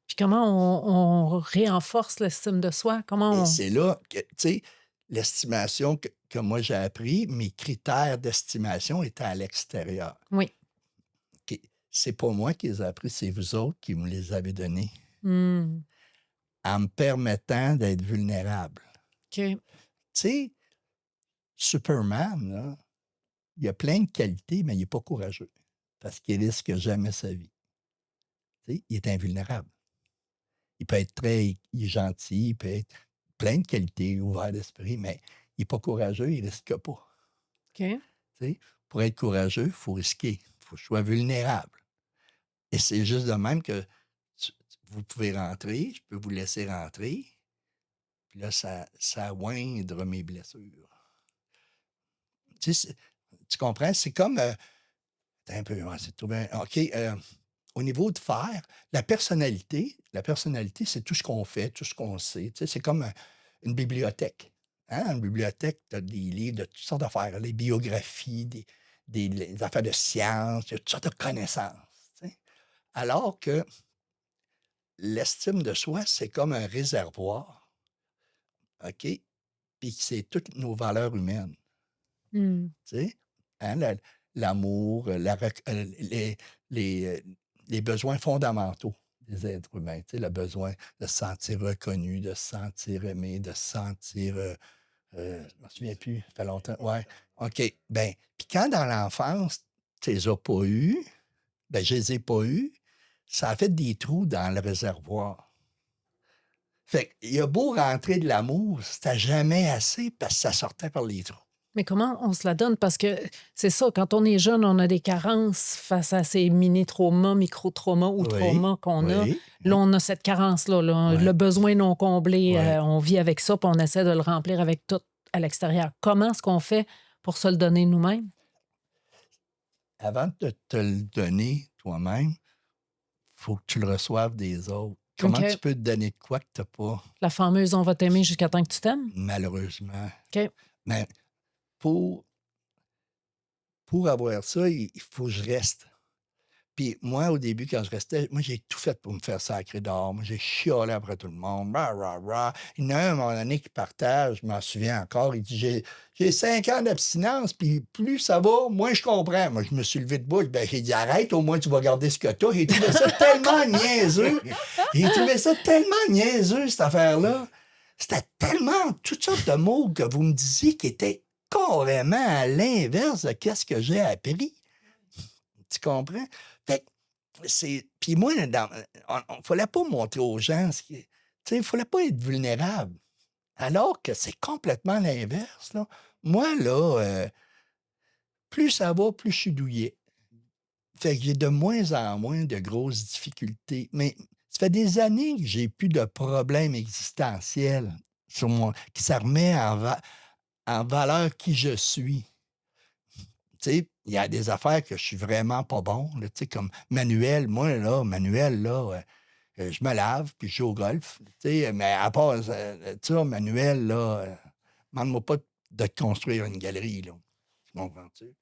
Puis comment on renforce l'estime de soi? Comment Et on... c'est là que, tu sais, l'estimation que moi j'ai appris, mes critères d'estimation étaient à l'extérieur. Oui. OK. C'est pas moi qui les ai appris, c'est vous autres qui me les avez donnés Hmm. en me permettant d'être vulnérable. OK. Tu sais, Superman, là, il a plein de qualités, mais il n'est pas courageux parce qu'il risque jamais sa vie. Tu sais, il est invulnérable. Il peut être il est gentil, il peut être plein de qualités, ouvert d'esprit, mais il n'est pas courageux, il ne risque pas. OK. Tu sais, pour être courageux, il faut risquer. Il faut que je sois vulnérable. Et c'est juste de même que vous pouvez rentrer, je peux vous laisser rentrer, puis là, ça oindre mes blessures. Tu sais, tu comprends? C'est comme... attends un peu, c'est tout bien. OK, au niveau de faire, la personnalité, c'est tout ce qu'on fait, tout ce qu'on sait. Tu sais, c'est comme une bibliothèque. Hein? Une bibliothèque, tu as des livres de toutes sortes d'affaires, les biographies, les affaires de sciences, il y a toutes sortes de connaissances. Tu sais. Alors que l'estime de soi, c'est comme un réservoir, OK? Puis c'est toutes nos valeurs humaines. Hmm. Tu sais? Hein, l'amour, les besoins fondamentaux des êtres humains. Tu sais, le besoin de se sentir reconnu, de se sentir aimé, de se sentir... je ne me souviens plus, ça fait longtemps. Ouais, OK. Ben, puis quand dans l'enfance, tu ne les as pas eus, ben, je ne les ai pas eus, ça a fait des trous dans le réservoir. Fait qu'il a beau rentrer de l'amour, c'était jamais assez parce que ça sortait par les trous. Mais comment on se la donne? Parce que c'est ça, quand on est jeune, on a des carences face à ces mini-traumas, micro-traumas ou Oui, traumas qu'on a. oui. Là, on a cette carence-là, là, Ouais. le besoin non comblé. Ouais. On vit avec ça, puis on essaie de le remplir avec tout à l'extérieur. Comment est-ce qu'on fait pour se le donner nous-mêmes? Avant de te le donner toi-même, il faut que tu le reçoives des autres. Comment OK. tu peux te donner de quoi que tu n'as pas, La fameuse « on va t'aimer jusqu'à temps que tu t'aimes malheureusement? OK. Mais pour avoir ça, il faut que je reste. Puis moi, au début, quand je restais, moi, j'ai tout fait pour me faire sacrer dehors. Moi, j'ai chiolé après tout le monde. Rah, rah, rah. Il y en a un, à un moment donné, qui partage, je m'en souviens encore, il dit, j'ai 5 ans d'abstinence, puis plus ça va, moins je comprends. Moi, je me suis levé de bouche, ben, j'ai dit, arrête, au moins, tu vas garder ce que tu as. J'ai trouvé ça tellement niaiseux. J'ai trouvé ça tellement niaiseux, cette affaire-là. C'était tellement toutes sortes de mots que vous me disiez qui étaient carrément à l'inverse de ce que j'ai appris. Tu comprends? Fait que puis moi, il ne fallait pas montrer aux gens il ne fallait pas être vulnérable. Alors que c'est complètement l'inverse. Là. Moi, là, plus ça va, plus je suis douillet. Fait que j'ai de moins en moins de grosses difficultés. Mais ça fait des années que j'ai plus de problèmes existentiels qui ça remet en valeur qui je suis. Tu sais, il y a des affaires que je suis vraiment pas bon, là, tu sais, comme Manuel. Moi, là, je me lave, puis je joue au golf. Tu sais, mais à part ça, Manuel, là, demande-moi pas de te construire une galerie, là. Tu comprends-tu?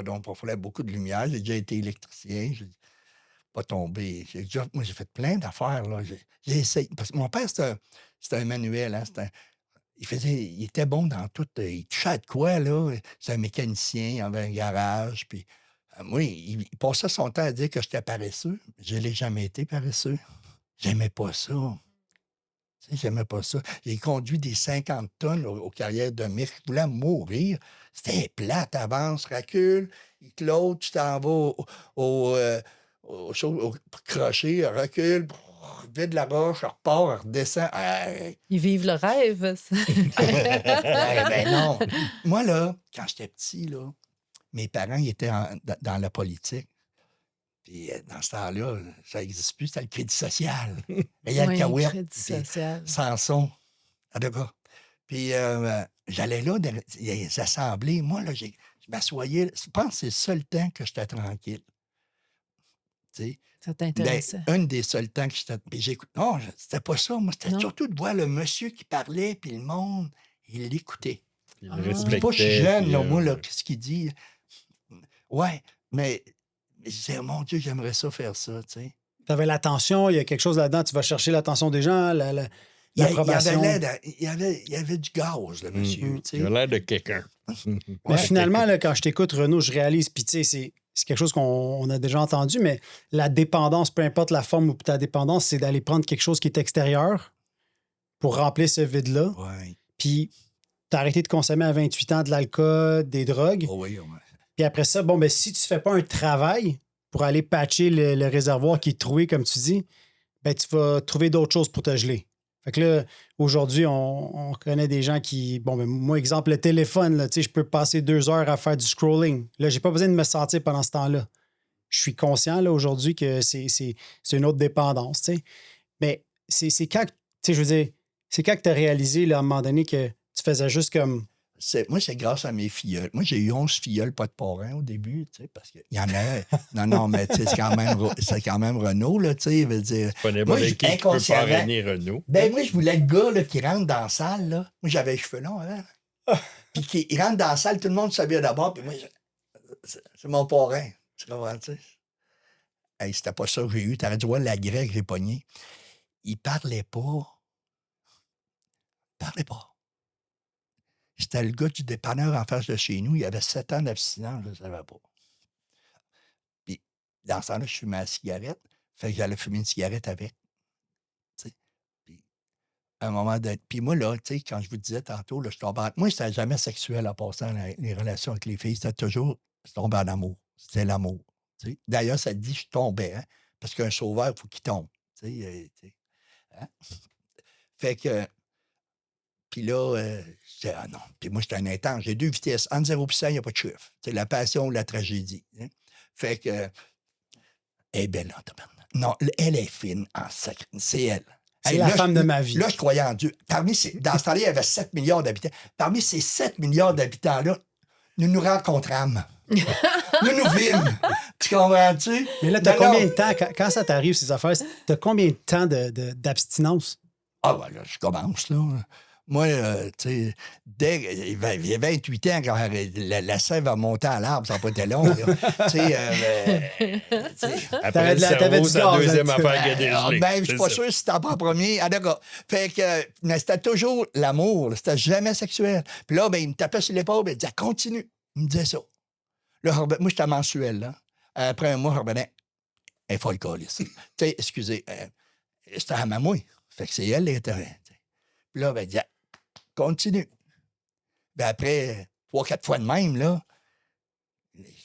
Donc, il fallait beaucoup de lumière. J'ai déjà été électricien. J'ai pas tombé. Moi, j'ai fait plein d'affaires, là. J'ai essayé. Parce que mon père, c'était un manuel, hein. Il était bon dans tout. Il touchait à de quoi, là? C'est un mécanicien, il avait un garage. Puis, moi, il passait son temps à dire que j'étais paresseux. Je ne l'ai jamais été paresseux. J'aimais pas ça. Tu sais, j'aimais pas ça. J'ai conduit des 50 tonnes aux carrières de Mirc. Je voulais mourir. C'était plate, avance, recule. L'autre, tu t'en vas au crochet, recule, vide la roche, repart, redescend. Hey. Ils vivent le rêve. Ben non. Moi, là, quand j'étais petit, là, mes parents ils étaient dans la politique. Puis dans ce temps-là, ça n'existe plus, c'était le crédit social. Il y a le Oui, Cahouette, crédit puis social. Samson. En tout cas. Puis j'allais là dans les assemblées. Moi, là, je m'assoyais. Je pense que c'est le seul temps que j'étais tranquille. Tu sais. Ça Ben, t'intéressait. un des seuls temps que j'étais. Puis j'écoute. Non, c'était pas ça. Moi, c'était Non? surtout de voir le monsieur qui parlait, puis le monde, il l'écoutait. Il Ah. le Oublie respectait. pas, je suis jeune, puis, là, moi, là, qu'est-ce qu'il dit? Ouais, mais je disais, mon Dieu, j'aimerais ça faire ça, tu sais. Tu avais l'attention, il y a quelque chose là-dedans, tu vas chercher l'attention des gens, Il l'approbation. il y avait du gaz, le monsieur, tu Il a sais. l'air de quelqu'un. Mais Ouais. finalement, là, quand je t'écoute, Renaud, je réalise, puis tu sais, c'est quelque chose qu'on a déjà entendu, mais la dépendance, peu importe la forme ou ta dépendance, c'est d'aller prendre quelque chose qui est extérieur pour remplir ce vide-là. Ouais. Puis t'as arrêté de consommer à 28 ans de l'alcool, des drogues. Oh oui, ouais. Puis après ça, bon, ben si tu fais pas un travail pour aller patcher le réservoir qui est troué, comme tu dis, ben tu vas trouver d'autres choses pour te geler. Fait que là, aujourd'hui, on connaît des gens qui... Bon, ben moi, exemple, le téléphone, là, tu sais, je peux passer 2 heures à faire du scrolling. Là, j'ai pas besoin de me sentir pendant ce temps-là. Je suis conscient, là, aujourd'hui, que c'est une autre dépendance, tu sais. Mais c'est quand... Tu sais, je veux dire, c'est quand que tu as réalisé, là, à un moment donné, que tu faisais juste comme... Moi, c'est grâce à mes filleuls. Moi, j'ai eu 11 filleuls, pas de parrain au début, tu sais, parce qu'il y en a... Non, mais tu sais, c'est quand même Renaud, là, tu sais, il veut dire... Pas Moi, n'importe qui peut inconsciemment- parrainer Renaud. Ben, moi, je voulais le gars, là, qui rentre dans la salle, là. Moi, j'avais les cheveux longs avant. Puis il rentre dans la salle, tout le monde s'habille d'abord, puis moi, c'est mon parrain. Tu comprends, tu sais? Hey, c'était pas ça que j'ai eu. T'aurais dû voir la grecque que j'ai pognée. Il parlait pas. C'était le gars du dépanneur en face de chez nous. Il avait 7 ans d'abstinence, je ne savais pas. Puis, dans ce temps-là, je fumais la cigarette. Fait que j'allais fumer une cigarette avec. Tu sais. Puis, à un moment donné. Puis moi, là, tu sais, quand je vous disais tantôt, là, je tombais en... Moi, c'était jamais sexuel en passant les relations avec les filles. C'était toujours, je tombais en amour. C'était l'amour. Tu sais. D'ailleurs, ça dit je tombais, hein, parce qu'un sauveur, il faut qu'il tombe. Tu sais, hein? Fait que... Puis là, je disais, ah non. Puis moi, j'étais un intense. J'ai 2 vitesses. Entre 0 et 100, il n'y a pas de chiffre. C'est la passion ou la tragédie. Hein? Fait que, elle est belle, en tabarnak. Non, elle est fine en sacré. C'est elle. C'est Hey, la là, femme de ma vie. Là, je croyais en Dieu. Dans ce temps-là, il y avait 7 milliards d'habitants. Parmi ces 7 milliards d'habitants-là, nous nous rencontrâmes. Nous nous vîmes. Tu comprends-tu? Mais là, t'as Non, combien non. de temps, quand ça t'arrive, ces affaires, t'as combien de temps d'abstinence? Ah, ben là, je commence, là. Moi, tu sais, il y a 28 ans, quand la sève a monté à l'arbre, ça n'a pas été long, là. Tu sais, Après le t'avais cerveau, du c'est la gaz deuxième là-dessus. affaire qui a dégelé. ben, je suis C'est pas ça. sûr si c'était pas en premier. Ah, d'accord. Fait que, mais c'était toujours l'amour, là. C'était jamais sexuel. Puis là, ben, il me tapait sur l'épaule, ben, il disait, continue. Il me disait ça. Là, moi, j'étais mensuel, là. Après un mois, je revenais, elle est folle, câlisse. Tu sais, excusez, c'était à ma mouille. Fait que c'est elle l'intérêt. Puis là, ben, il disait, continue. Ben après 3-4 fois de même, là,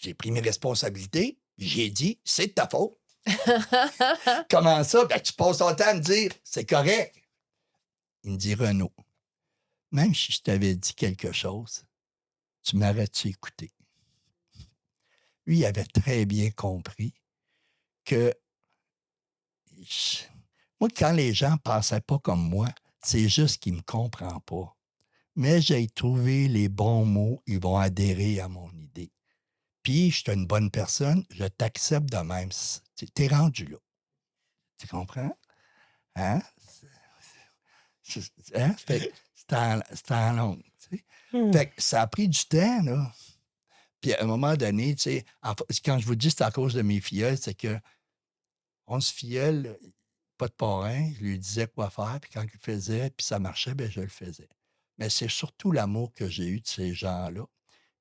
j'ai pris mes responsabilités. J'ai dit, c'est de ta faute. Comment ça? Ben, tu passes ton temps à me dire, c'est correct. Il me dit, Renaud, même si je t'avais dit quelque chose, tu m'aurais-tu écouté? Lui, il avait très bien compris que moi, quand les gens ne pensaient pas comme moi, c'est juste qu'ils ne me comprennent pas. Mais j'ai trouvé les bons mots, ils vont adhérer à mon idée. Puis, je suis une bonne personne, je t'accepte de même. Tu es rendu là. Tu comprends? Hein? Hein? Fait que c'est en long. Tu sais. Fait que ça a pris du temps, là. Puis, à un moment donné, tu sais, quand je vous dis c'est à cause de mes filleuls, c'est que 11 filleuls, pas de parrain, je lui disais quoi faire, puis quand il le faisait, puis ça marchait, bien, je le faisais. Mais c'est surtout l'amour que j'ai eu de ces gens-là.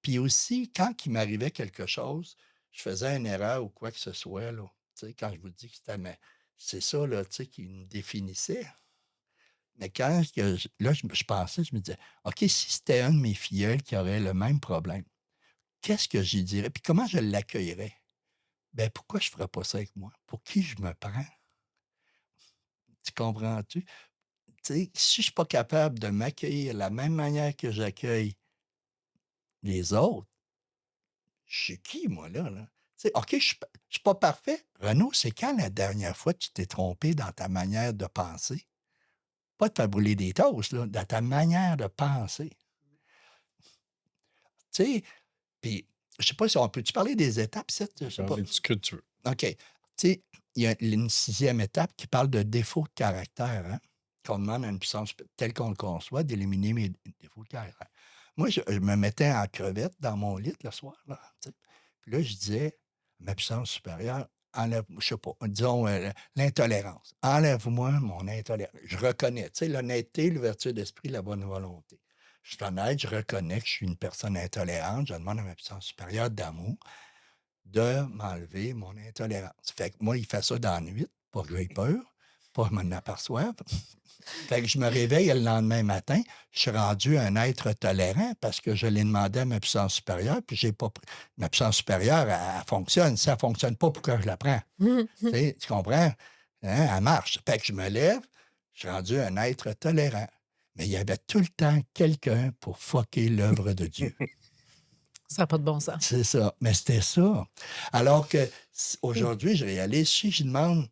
Puis aussi, quand il m'arrivait quelque chose, je faisais une erreur ou quoi que ce soit, là. Tu sais, quand je vous dis que c'était... c'est ça, là, tu sais, qui me définissait. Mais quand je pensais, je me disais, OK, si c'était un de mes filleuls qui aurait le même problème, qu'est-ce que j'y dirais? Puis comment je l'accueillerais? Ben pourquoi je ne ferais pas ça avec moi? Pour qui je me prends? Tu comprends-tu? Tu sais, si je ne suis pas capable de m'accueillir de la même manière que j'accueille les autres, je suis qui, moi, là? Tu sais, OK, je ne suis pas parfait. Renaud, c'est quand la dernière fois que tu t'es trompé dans ta manière de penser? pas de faire brûler des toasts, là, dans ta manière de penser. Tu sais, puis je sais pas si on peut-tu parler des étapes, ça? Je sais pas. Parlez de ce que tu veux. OK. Tu sais, il y a une 6e étape qui parle de défaut de caractère, hein? Qu'on demande à une puissance telle qu'on le conçoit d'éliminer mes défauts de caractère. Moi, je me mettais en crevette dans mon lit le soir, là, tu sais. Puis là, je disais, ma puissance supérieure, enlève, je sais pas, disons l'intolérance. Enlève-moi mon intolérance. Je reconnais, tu sais, l'honnêteté, l'ouverture d'esprit, la bonne volonté. Je suis honnête, je reconnais que je suis une personne intolérante. Je demande à ma puissance supérieure d'amour de m'enlever mon intolérance. Fait que moi, il fait ça dans la nuit, pour que j'aie peur, pas que je m'en aperçoive. Fait que je me réveille le lendemain matin, je suis rendu un être tolérant parce que je l'ai demandé à ma puissance supérieure, puis j'ai pas pris. Ma puissance supérieure, elle fonctionne. Si elle ne fonctionne pas, pourquoi je la prends? Tu comprends? Hein? Elle marche. Fait que je me lève, je suis rendu un être tolérant. Mais il y avait tout le temps quelqu'un pour fucker l'œuvre de Dieu. Ça n'a pas de bon sens. C'est ça. Mais c'était ça. Alors que aujourd'hui, je réalise, si je demande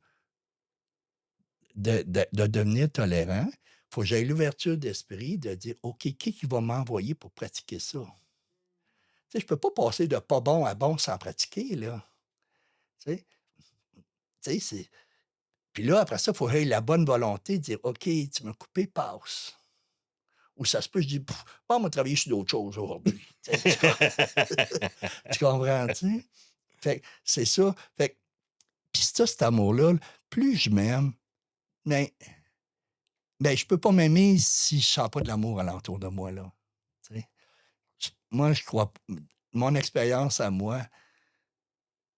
de devenir tolérant, il faut que j'aie l'ouverture d'esprit de dire, OK, qui va m'envoyer pour pratiquer ça? Tu sais, je ne peux pas passer de pas bon à bon sans pratiquer, là. Tu sais, c'est... Puis là, après ça, il faut que j'aie la bonne volonté de dire, OK, tu m'as coupé, passe. Ou ça se peut, je dis, pas, on va travailler sur d'autres choses aujourd'hui. Tu comprends, tu sais? Fait que c'est ça. Fait que, puis ça, cet amour-là, plus je m'aime, mais je peux pas m'aimer si je sens pas de l'amour alentour de moi, là. Tu sais? Moi, je crois... Mon expérience à moi,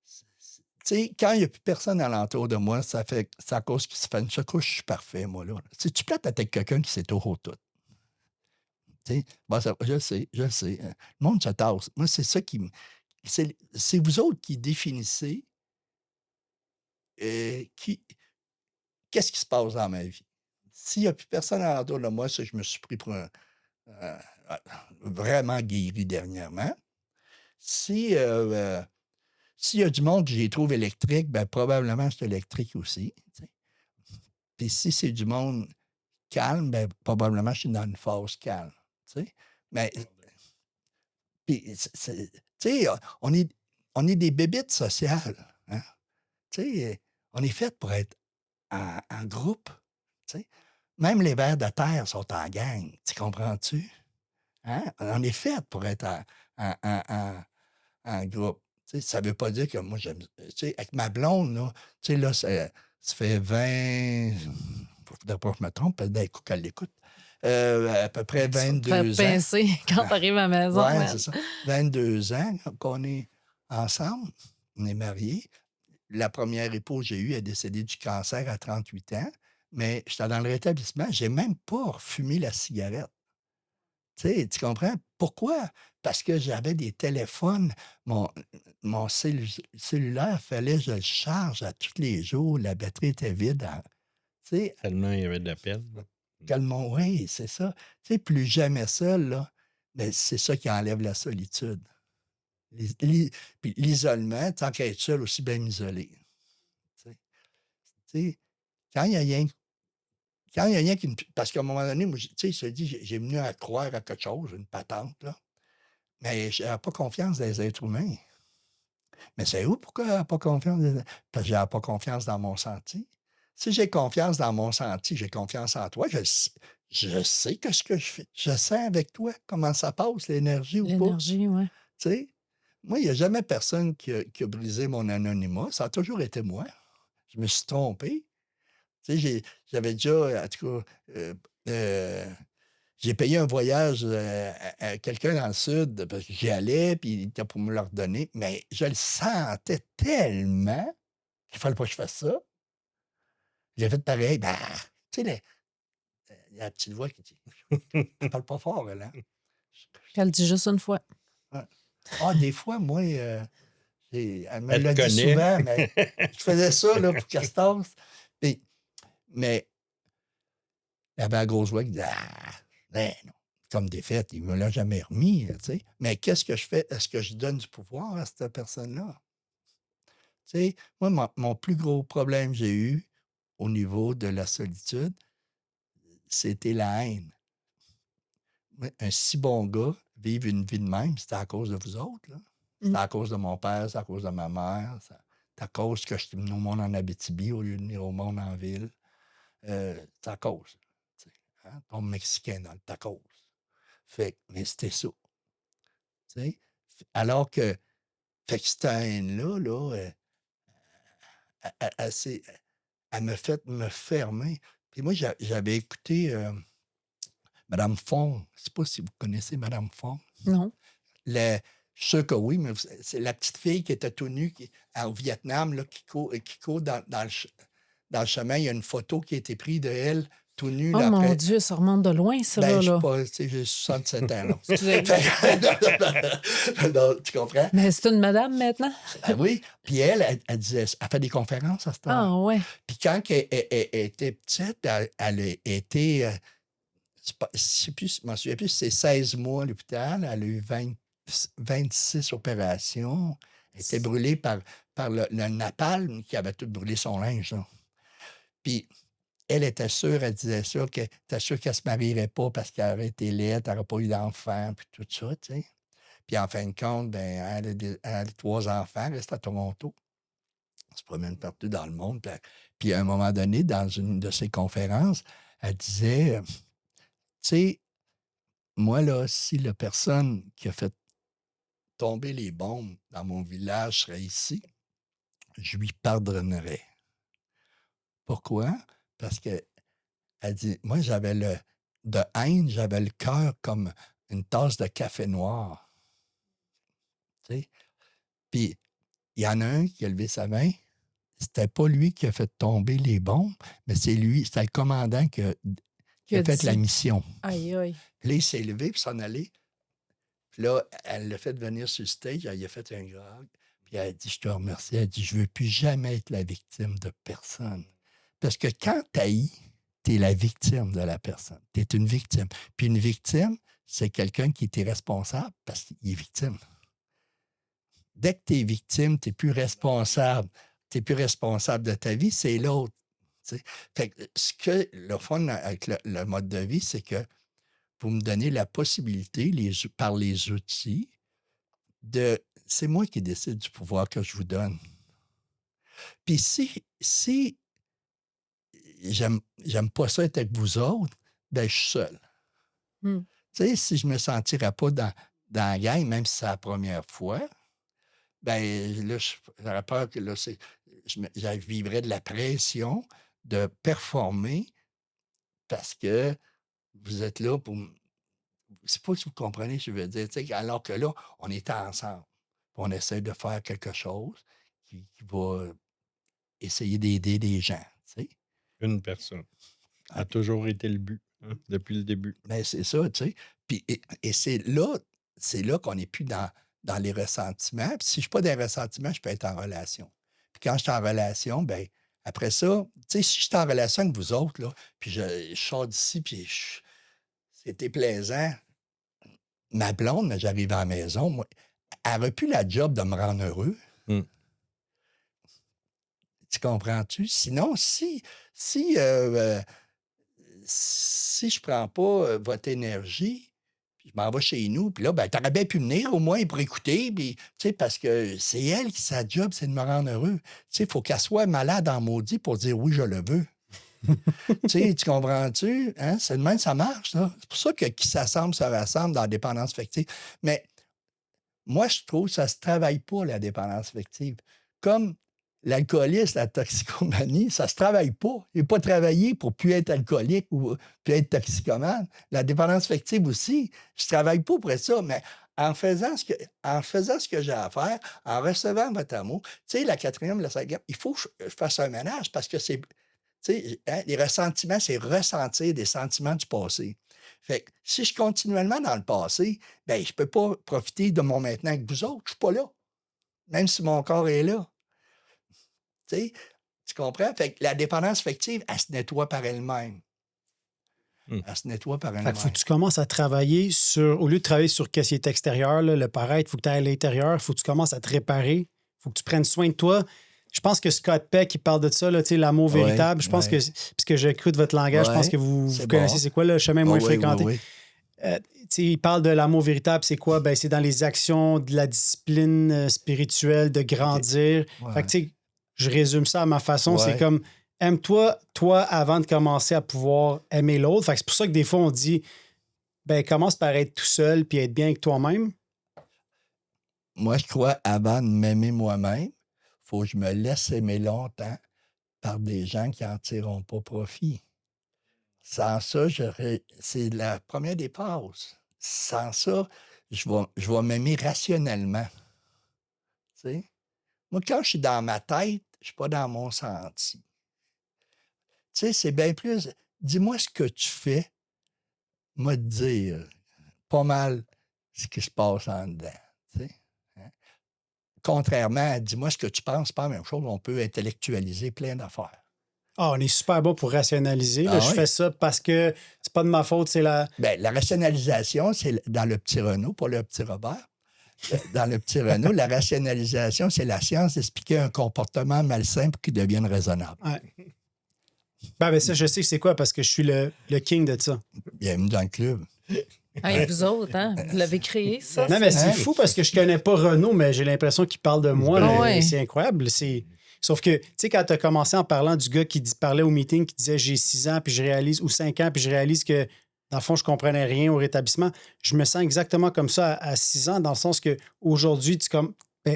tu sais, quand il n'y a plus personne alentour de moi, c'est à cause qu'il se fait une secouche, je suis parfait, moi, là. Si tu plates avec quelqu'un qui sait tout. Tu sais, bon, je le sais. Le monde se tasse. Moi, c'est ça qui me... C'est vous autres qui définissez qu'est-ce qui se passe dans ma vie. S'il n'y a plus personne alentour de moi, c'est que je me suis pris pour un... vraiment guéri dernièrement. S'il y a du monde que j'y trouve électrique, ben probablement je suis électrique aussi. Tu sais. Puis si c'est du monde calme, ben probablement je suis dans une phase calme. Tu sais. Mais puis, tu sais, on est des bébites sociales. Hein? Tu sais, on est fait pour être en groupe. Tu sais. Même les vers de terre sont en gang. Tu comprends-tu? Hein? On est fait pour être en groupe. Tu sais, ça ne veut pas dire que moi, j'aime. Tu sais, avec ma blonde, là, tu sais, là, ça fait 20. Il ne faudrait pas que je me trompe, peut-être d'un coup qu'elle l'écoute. À peu près 22 ans. Tu te fais pincer quand tu arrives à la maison. Oui, c'est ça. 22 ans qu'on est ensemble. On est mariés. La première épouse que j'ai eue est décédée du cancer à 38 ans. Mais j'étais dans le rétablissement. Je n'ai même pas fumé la cigarette. Tu sais, tu comprends? Pourquoi? Parce que j'avais des téléphones. Mon cellulaire, il fallait que je le charge à tous les jours. La batterie était vide. Tu sais, Tellement il y avait de la peine. oui, c'est ça. Tu sais, plus jamais seul, là, mais c'est ça qui enlève la solitude. Puis l'isolement, tant qu'à être seul, aussi bien isolé. Tu sais, quand il y a rien qui... Parce qu'à un moment donné, moi, tu sais, je te dis, j'ai venu à croire à quelque chose, une patente, là. Mais je n'avais pas confiance dans les êtres humains. Mais c'est où pourquoi je n'avais pas confiance? Parce que je n'avais pas confiance dans mon senti. Si j'ai confiance dans mon senti, j'ai confiance en toi, je sais que ce que je fais. Je sais avec toi comment ça passe, l'énergie ou pas. L'énergie, oui. Tu sais, moi, il n'y a jamais personne qui a brisé mon anonymat. Ça a toujours été moi. Je me suis trompé. Tu sais, j'avais déjà, en tout cas, j'ai payé un voyage à quelqu'un dans le sud parce que j'y allais, puis il était pour me le redonner. Mais je le sentais tellement qu'il ne fallait pas que je fasse ça. J'ai fait pareil. Ben, tu sais, la petite voix qui dit elle parle pas fort, elle. Hein? Elle dit juste une fois. Ouais. Ah, des fois, moi, elle me Elle l'a te dit connaît. souvent, mais je faisais ça là, pour qu'elle se tasse. Mais il y avait la grosse voix qui disait ben non, comme défaite, il ne me l'a jamais remis. Tu sais. Mais qu'est-ce que je fais? Est-ce que je donne du pouvoir à cette personne-là? Tu sais, moi, mon plus gros problème que j'ai eu au niveau de la solitude, c'était la haine. Un si bon gars, vivre une vie de même, c'était à cause de vous autres. Là. C'était à cause de mon père, c'est à cause de ma mère. C'est à cause que je suis venu au monde en Abitibi au lieu de venir au monde en ville. C'est à cause. Hein? Ton Mexicain dans le tacos. Mais c'était ça. T'sais? Alors que, fait que cette haine-là, là, elle me fait me fermer. Puis moi, j'avais écouté Mme Fong. Je ne sais pas si vous connaissez Mme Fong. Non. Je suis sûr que oui, mais c'est la petite fille qui était tout nue au Vietnam, là, qui court dans le chemin. Il y a une photo qui a été prise de elle tout nue. Oh là, mon après. Dieu, ça remonte de loin, ça, Ben, je là. sais pas, tu sais, j'ai 67 ans. Là. Excusez. Non, tu comprends? Mais c'est une madame maintenant? Ben oui. Puis elle disait, elle fait des conférences à ce temps. Ah, ouais. Puis quand elle était petite, elle a été, je m'en souviens plus, c'est 16 mois à l'hôpital. Elle a eu 26 opérations. Elle était brûlée par le napalm qui avait tout brûlé son linge. Là. Puis elle était sûre, elle disait ça, qu'elle était sûre qu'elle ne se marierait pas parce qu'elle aurait été laide, elle n'aurait pas eu d'enfant, puis tout ça, tu sais. Puis en fin de compte, ben, elle a 3 enfants, elle reste à Toronto. Elle se promène partout dans le monde. Puis à un moment donné, dans une de ses conférences, elle disait, tu sais, moi, là, si la personne qui a fait tomber les bombes dans mon village serait ici, je lui pardonnerais. Pourquoi? Parce que elle dit, moi, de haine, j'avais le cœur comme une tasse de café noir. Tu sais? Puis, il y en a un qui a levé sa main. C'était pas lui qui a fait tomber les bombes, mais c'était le commandant qui a fait la mission. Aïe, aïe. Puis là, il s'est levé puis s'en allait. Puis là, elle l'a fait venir sur le stage, elle lui a fait un grog. Puis elle a dit, je te remercie. Elle a dit, je ne veux plus jamais être la victime de personne. Parce que quand tu haïs, tu es la victime de la personne. Tu es une victime. Puis une victime, c'est quelqu'un qui est irresponsable parce qu'il est victime. Dès que tu es victime, tu n'es plus responsable. Tu n'es plus responsable de ta vie, c'est l'autre. T'sais. Fait que ce que le fun avec le mode de vie, c'est que vous me donnez la possibilité, par les outils, c'est moi qui décide du pouvoir que je vous donne. Puis si j'aime pas ça être avec vous autres, ben je suis seul. Tu sais, si je me sentirais pas dans la gang, même si c'est la première fois, ben là, j'aurais peur que là, je vivrais de la pression de performer parce que vous êtes là pour... C'est pas si vous comprenez ce que je veux dire. Alors que là, on est ensemble. On essaie de faire quelque chose qui va essayer d'aider des gens. T'sais. Une personne. Ça a toujours été le but, hein, depuis le début. Ben, c'est ça, tu sais. Puis, et c'est là qu'on n'est plus dans les ressentiments. Puis si je ne suis pas dans les ressentiments, je peux être en relation. Puis quand je suis en relation, ben après ça, tu sais, si je suis en relation avec vous autres, là, puis je sors d'ici, puis c'était plaisant. Ma blonde, j'arrive à la maison, moi, elle n'aurait plus la job de me rendre heureux. Tu comprends-tu? Sinon, si je prends pas votre énergie, puis je m'en vais chez nous, puis là, ben, t'aurais bien pu venir au moins pour écouter, puis, tu sais, parce que c'est elle qui, sa job, c'est de me rendre heureux. Tu sais, il faut qu'elle soit malade en maudit pour dire oui, je le veux. Tu comprends-tu? Hein? C'est de même, ça marche, ça. C'est pour ça que qui s'assemble se rassemble dans la dépendance affective. Mais moi, je trouve que ça ne se travaille pas, la dépendance affective. Comme l'alcoolisme, la toxicomanie, ça ne se travaille pas. Il n'est pas travaillé pour plus être alcoolique ou plus être toxicomane. La dépendance affective aussi, je ne travaille pas pour ça, mais en faisant ce que j'ai à faire, en recevant votre amour, tu sais, la 4e, la 5e, il faut que je fasse un ménage parce que c'est... Tu sais, hein, les ressentiments, c'est ressentir des sentiments du passé. Fait que si je suis continuellement dans le passé, bien, je ne peux pas profiter de mon maintenant avec vous autres. Je ne suis pas là. Même si mon corps est là. Tu sais, tu comprends? Fait que la dépendance affective, elle se nettoie par elle-même. Elle se nettoie par elle-même. Il faut que tu commences à travailler sur... Au lieu de travailler sur ce qui est extérieur, là, le paraître, il faut que tu ailles à l'intérieur. Il faut que tu commences à te réparer. Il faut que tu prennes soin de toi. je pense que Scott Peck, il parle de ça, là, l'amour Ouais, véritable. Je pense ouais. que, puisque j'écoute votre langage, je pense Ouais, que vous c'est connaissez bon. c'est quoi le chemin moins Oui, fréquenté. oui, Il parle de l'amour véritable, c'est quoi? Ben, c'est dans les actions, de la discipline spirituelle, de grandir. Ouais. Fait que, tu sais, je résume ça à ma façon. Ouais. C'est comme, aime-toi, toi, avant de commencer à pouvoir aimer l'autre. Fait que c'est pour ça que des fois, on dit, ben, commence par être tout seul puis être bien avec toi-même. Moi, je crois, avant de m'aimer moi-même, il faut que je me laisse aimer longtemps par des gens qui n'en tireront pas profit. Sans ça, c'est la première des passes. Sans ça, je vais m'aimer rationnellement. Tu sais? Moi, quand je suis dans ma tête, je ne suis pas dans mon senti. Tu sais, c'est bien plus. Dis-moi ce que tu fais, moi te dire pas mal ce qui se passe en dedans. Tu sais? Hein? Contrairement à dis-moi ce que tu penses, c'est pas la même chose. On peut intellectualiser plein d'affaires. Ah, on est super bon pour rationaliser. Là, Ah je oui? fais ça parce que c'est pas de ma faute, c'est la. Bien, la rationalisation, c'est dans le petit Renault, pas le petit Robert. Dans le petit Renault, la rationalisation, c'est la science d'expliquer un comportement malsain pour qu'il devienne raisonnable. Ouais. Ben, ça, je sais que c'est quoi parce que je suis le king de ça. Bienvenue dans le club. Hey, vous autres, hein? Vous l'avez créé, ça? Non, mais c'est Hein? fou parce que je connais pas Renaud, mais j'ai l'impression qu'il parle de moi. Ah là. ouais. C'est incroyable. Sauf que, tu sais, quand tu as commencé en parlant du gars qui parlait au meeting, qui disait j'ai 6 ans, puis je réalise, ou 5 ans, puis je réalise que, dans le fond, je comprenais rien au rétablissement, je me sens exactement comme ça à 6 ans, dans le sens que aujourd'hui,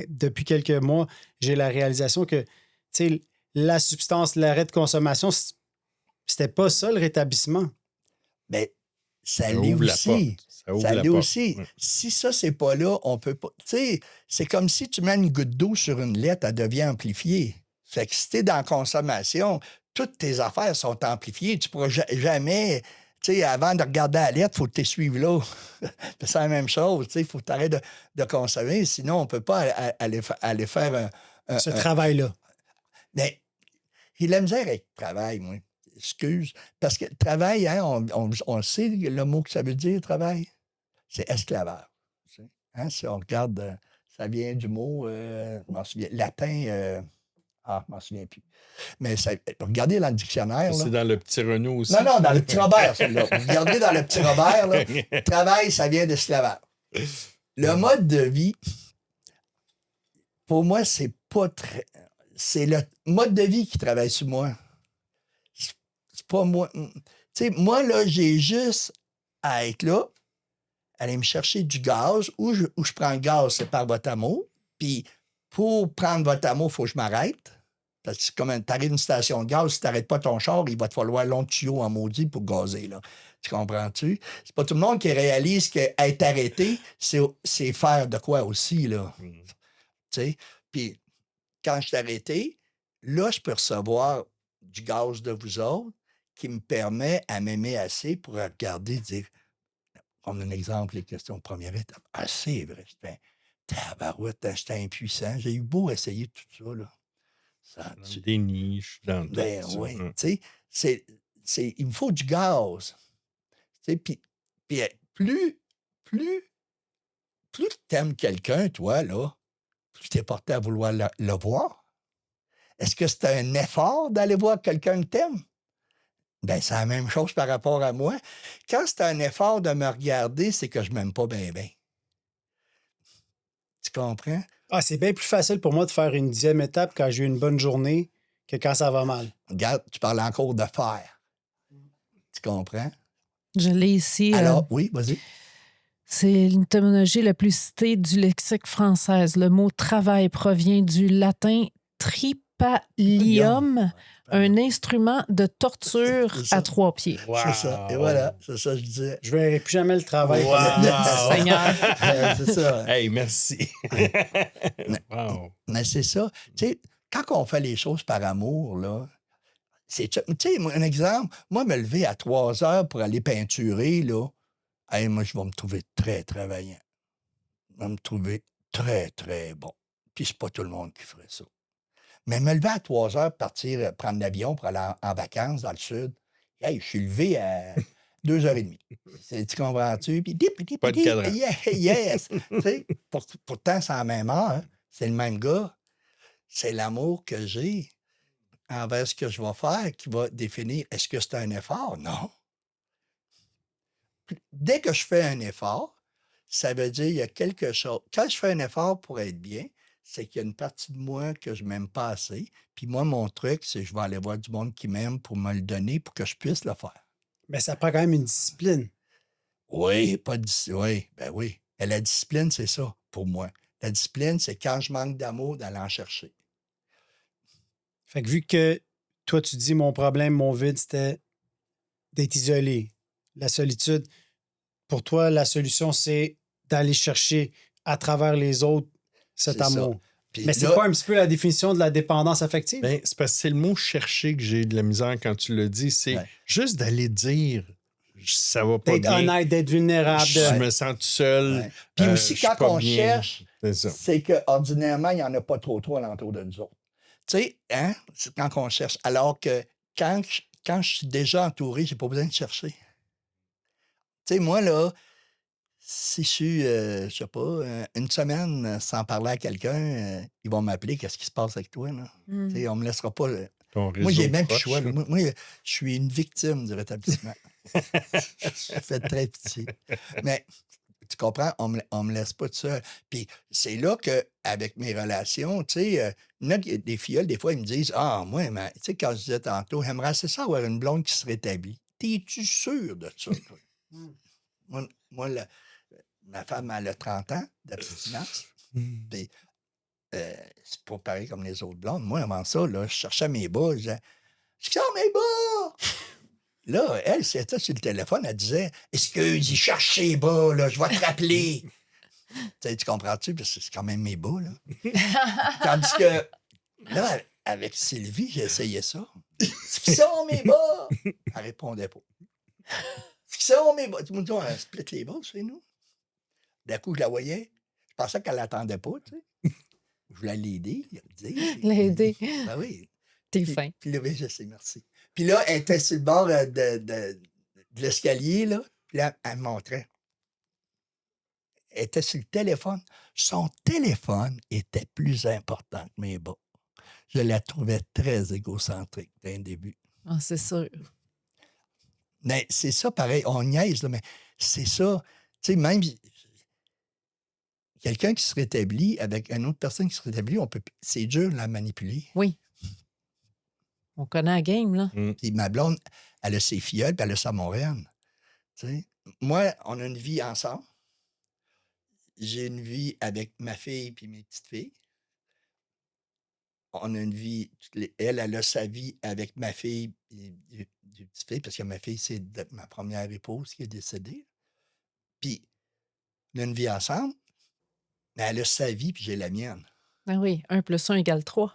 depuis quelques mois, j'ai la réalisation que, tu sais, la substance, l'arrêt de consommation, c'était pas ça le rétablissement. Mais ça Ça l'est ouvre la aussi. porte. Ça ouvre Ça la l'est porte. aussi. Ouais. Si ça, c'est pas là, on peut pas. Tu sais, c'est comme si tu mets une goutte d'eau sur une lettre, elle devient amplifiée. Fait que si tu es dans la consommation, toutes tes affaires sont amplifiées. Tu pourras jamais. Tu sais, avant de regarder la lettre, il faut que tu suives là. C'est la même chose. Tu sais, il faut que tu arrêtes de consommer. Sinon, on ne peut pas aller faire Ce travail-là. Mais il a la misère avec le travail, moi. Excuse. Parce que le travail, hein, on sait le mot que ça veut dire, travail. C'est esclavage. Tu sais. Hein, si on regarde, ça vient du mot, je m'en souviens, latin, je m'en souviens plus. Mais regardez dans le dictionnaire. Là. C'est dans le petit Renault aussi. Non, dans le petit Robert, celle-là. Regardez dans le petit Robert, là, travail, ça vient d'esclavage. Le mode de vie, pour moi, c'est pas très. C'est le mode de vie qui travaille sur moi. C'est pas moi. Tu sais, moi, là, j'ai juste à être là, aller me chercher du gaz. Où je prends le gaz, c'est par votre amour. Puis, pour prendre votre amour, il faut que je m'arrête. Parce que comme tu arrives à une station de gaz, si tu n'arrêtes pas ton char, il va te falloir un long tuyau en maudit pour gazer. Là. Tu comprends-tu? C'est pas tout le monde qui réalise qu'être arrêté, c'est faire de quoi aussi. Là. Tu sais? Puis, quand je suis arrêté, là, je peux recevoir du gaz de vous autres qui me permet à m'aimer assez pour regarder et dire, comme un exemple, les questions de première étape. Ah, c'est vrai. Tabarouette, j'étais impuissant. J'ai eu beau essayer tout ça, là. Ça, Dans le déni, je suis dans tout ben ça. oui, tu sais, il me faut du gaz. Tu sais, puis plus tu aimes quelqu'un, toi, là, plus tu es porté à vouloir le voir. Est-ce que c'est un effort d'aller voir quelqu'un que t'aimes? Ben, c'est la même chose par rapport à moi. Quand c'est un effort de me regarder, c'est que je m'aime pas bien. Tu comprends? Ah, c'est bien plus facile pour moi de faire une 10e étape quand j'ai eu une bonne journée que quand ça va mal. Regarde, tu parles encore de faire. Tu comprends? Je l'ai ici. Alors, oui, vas-y. C'est l'étymologie la plus citée du lexique française. Le mot travail provient du latin tripalium, un instrument de torture C'est ça. à 3 pieds. C'est ça. Et voilà, c'est ça que je disais. Je verrai plus jamais le travail. Wow. Seigneur. C'est ça. Hey, merci. Wow. Mais c'est ça. Tu sais, quand on fait les choses par amour, là, tu sais, un exemple, moi, me lever à 3 heures pour aller peinturer, là, hey, moi, je vais me trouver très travaillant. Je vais me trouver très, très bon. Puis c'est pas tout le monde qui ferait ça. Mais me lever à 3 heures, partir, prendre l'avion pour aller en vacances dans le sud, hey, je suis levé à 2h30. Tu comprends-tu? Puis, Pas de cadran. Yes! Tu sais, pourtant, c'est la même heure. Hein? C'est le même gars. c'est l'amour que j'ai envers ce que je vais faire qui va définir est-ce que c'est un effort? Non. Dès que je fais un effort, ça veut dire qu'il y a quelque chose. Quand je fais un effort pour être bien, c'est qu'il y a une partie de moi que je ne m'aime pas assez. Puis moi, mon truc, c'est que je vais aller voir du monde qui m'aime pour me le donner pour que je puisse le faire. Mais ça prend quand même une discipline. Oui, oui, ben oui. Mais la discipline, c'est ça, pour moi. La discipline, c'est quand je manque d'amour, d'aller en chercher. Fait que vu que toi, tu dis mon problème, mon vide, c'était d'être isolé, la solitude. Pour toi, la solution, c'est d'aller chercher à travers les autres cet C'est ça. amour. Puis Mais c'est là- pas un petit peu la définition de la dépendance affective? Ben, c'est parce que c'est le mot chercher que j'ai de la misère quand tu le dis. C'est Ouais. juste d'aller dire ça va pas D'être bien. honnête, d'être vulnérable. Je me sens tout seul. Ouais. Puis aussi, je suis quand pas on bien. cherche, C'est ça. c'est qu'ordinairement, il n'y en a pas trop alentour de nous autres. Tu sais, hein? C'est quand on cherche. Alors que quand je suis déjà entouré, j'ai pas besoin de chercher. Tu sais, moi, là, si je suis, je sais pas, une semaine sans parler à quelqu'un, ils vont m'appeler, qu'est-ce qui se passe avec toi, là? Mm. Tu sais, on me laissera pas. Ton Moi, j'ai réseau même plus le proche, choix. là. Moi, je suis une victime du rétablissement. Je fais très pitié. Mais tu comprends, on me laisse pas tout seul. Puis c'est là qu'avec mes relations, tu sais, il y en a des filles, des fois, ils me disent ah, moi, tu sais, quand je disais tantôt, j'aimerais assez ça avoir une blonde qui se rétablit. T'es-tu sûr de ça, toi? Moi, ma femme, elle a 30 ans d'abstinence. Puis c'est pas pareil comme les autres blondes. Moi, avant ça, là, je cherchais mes bas. Je sors mes bas! Là, elle, c'était sur le téléphone, elle disait excuse, il cherche ses bas, là, je vais te rappeler. Tu comprends-tu? Parce que c'est quand même mes bas, là. Tandis que là, avec Sylvie, j'ai essayé ça. Qui sont mes bas? Elle répondait pas. Qui sont mes bas? Tout le monde dit on split les bas chez nous. D'un coup, je la voyais. Je pensais qu'elle l'attendait pas, tu sais. Je voulais l'aider, dire. L'aider. Ben oui. T'es fin. Puis là, oui, je sais, merci. Puis là, elle était sur le bord de l'escalier, là. Puis là, elle me montrait. Elle était sur le téléphone. Son téléphone était plus important que mes bas. Je la trouvais très égocentrique dès le début. Ah, c'est sûr. Mais c'est ça, pareil. On niaise, là, mais c'est ça. Tu sais, même quelqu'un qui se rétablit avec une autre personne qui se rétablit, c'est dur de la manipuler. Oui. On connaît la game, là. Puis ma blonde, elle a ses filleuls, puis elle a sa moraine. Tu sais. Moi, on a une vie ensemble. J'ai une vie avec ma fille puis mes petites filles. On a une vie... Elle a sa vie avec ma fille et des petites filles, parce que ma fille, c'est ma première épouse qui est décédée. Puis, on a une vie ensemble, mais elle a sa vie, puis j'ai la mienne. Ah oui, 1 + 1 = 3.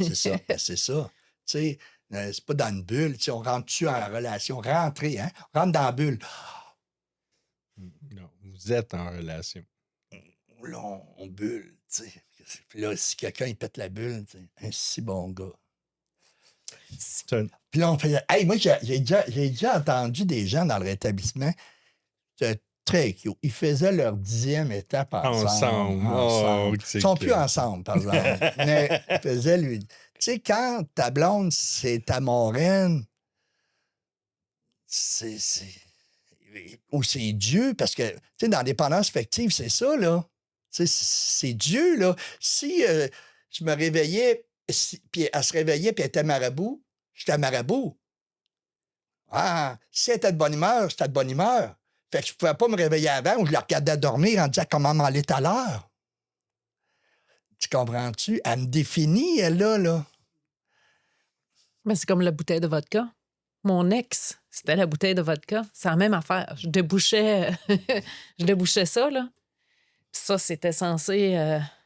C'est ça, ben, c'est ça. Tu sais, c'est pas dans une bulle. Tu sais, on rentre-tu en relation? Rentrer, hein? On rentre dans la bulle. Non, vous êtes en relation. Là, on bulle, tu sais. Puis là, si quelqu'un, il pète la bulle, tu sais, un si bon gars. C'est un- Puis là, on faisait... Hey, moi, j'ai déjà entendu des gens dans le rétablissement, c'était très cute. Ils faisaient leur 10e étape ensemble. Oh, Ils c'est sont plus cute. ensemble, par exemple. Mais ils faisaient lui... Tu sais, quand ta blonde, c'est ta moraine, ou c'est Dieu, parce que, tu sais, dans dépendance affective, c'est ça, là. Tu sais, c'est Dieu, là. Si je me réveillais, puis elle se réveillait, puis elle était marabout, j'étais marabout. Ah, si elle était de bonne humeur, j'étais de bonne humeur. Fait que je pouvais pas me réveiller avant ou je la regardais dormir en disant comment m'aller tout à l'heure. Tu comprends-tu? Elle me définit, elle, là. Mais c'est comme la bouteille de vodka. Mon ex, c'était la bouteille de vodka. C'est la même affaire. Je débouchais ça, là. Ça, c'était censé...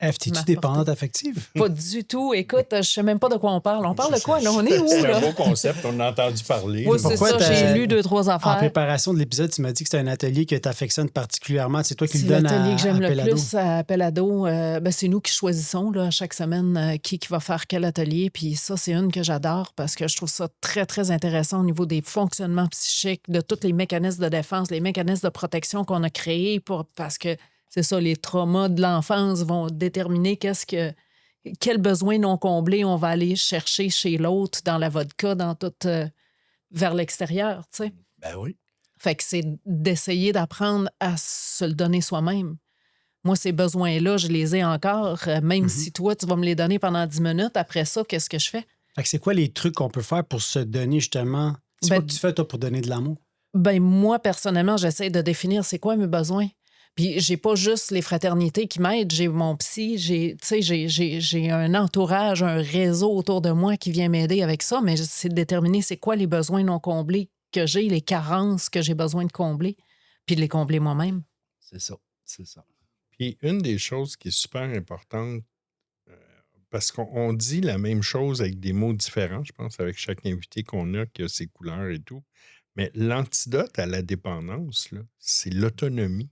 F, t'es-tu m'apporter. dépendante affective? Pas du tout. Écoute, je sais même pas de quoi on parle. On parle de quoi, là? On est où, C'est là? un beau concept, on a entendu parler. Oui, là. c'est Pourquoi ça. t'as- J'ai lu 2-3 En affaires. préparation de l'épisode, tu m'as dit que c'était un atelier que tu affectionnes particulièrement. C'est toi qui C'est le donnes l'atelier à, que j'aime à le Pelado. plus à Pelado. C'est nous qui choisissons là, chaque semaine qui va faire quel atelier. Puis ça, c'est une que j'adore parce que je trouve ça très, très intéressant au niveau des fonctionnements psychiques, de tous les mécanismes de défense, les mécanismes de protection qu'on a créés parce que c'est ça, les traumas de l'enfance vont déterminer qu'est-ce quel besoin non comblé on va aller chercher chez l'autre, dans la vodka, dans tout, vers l'extérieur, tu sais. Ben oui. Fait que c'est d'essayer d'apprendre à se le donner soi-même. Moi, ces besoins-là, je les ai encore, même si toi, tu vas me les donner pendant 10 minutes. Après ça, qu'est-ce que je fais? Fait que c'est quoi les trucs qu'on peut faire pour se donner, justement? C'est quoi que tu fais, toi, pour donner de l'amour? Ben moi, personnellement, j'essaie de définir c'est quoi mes besoins. Puis j'ai pas juste les fraternités qui m'aident, j'ai mon psy, j'ai un entourage, un réseau autour de moi qui vient m'aider avec ça, mais c'est de déterminer c'est quoi les besoins non comblés que j'ai, les carences que j'ai besoin de combler, puis de les combler moi-même. C'est ça. C'est ça. Puis une des choses qui est super importante, parce qu'on dit la même chose avec des mots différents, je pense, avec chaque invité qu'on a, qui a ses couleurs et tout. Mais l'antidote à la dépendance, là, c'est l'autonomie.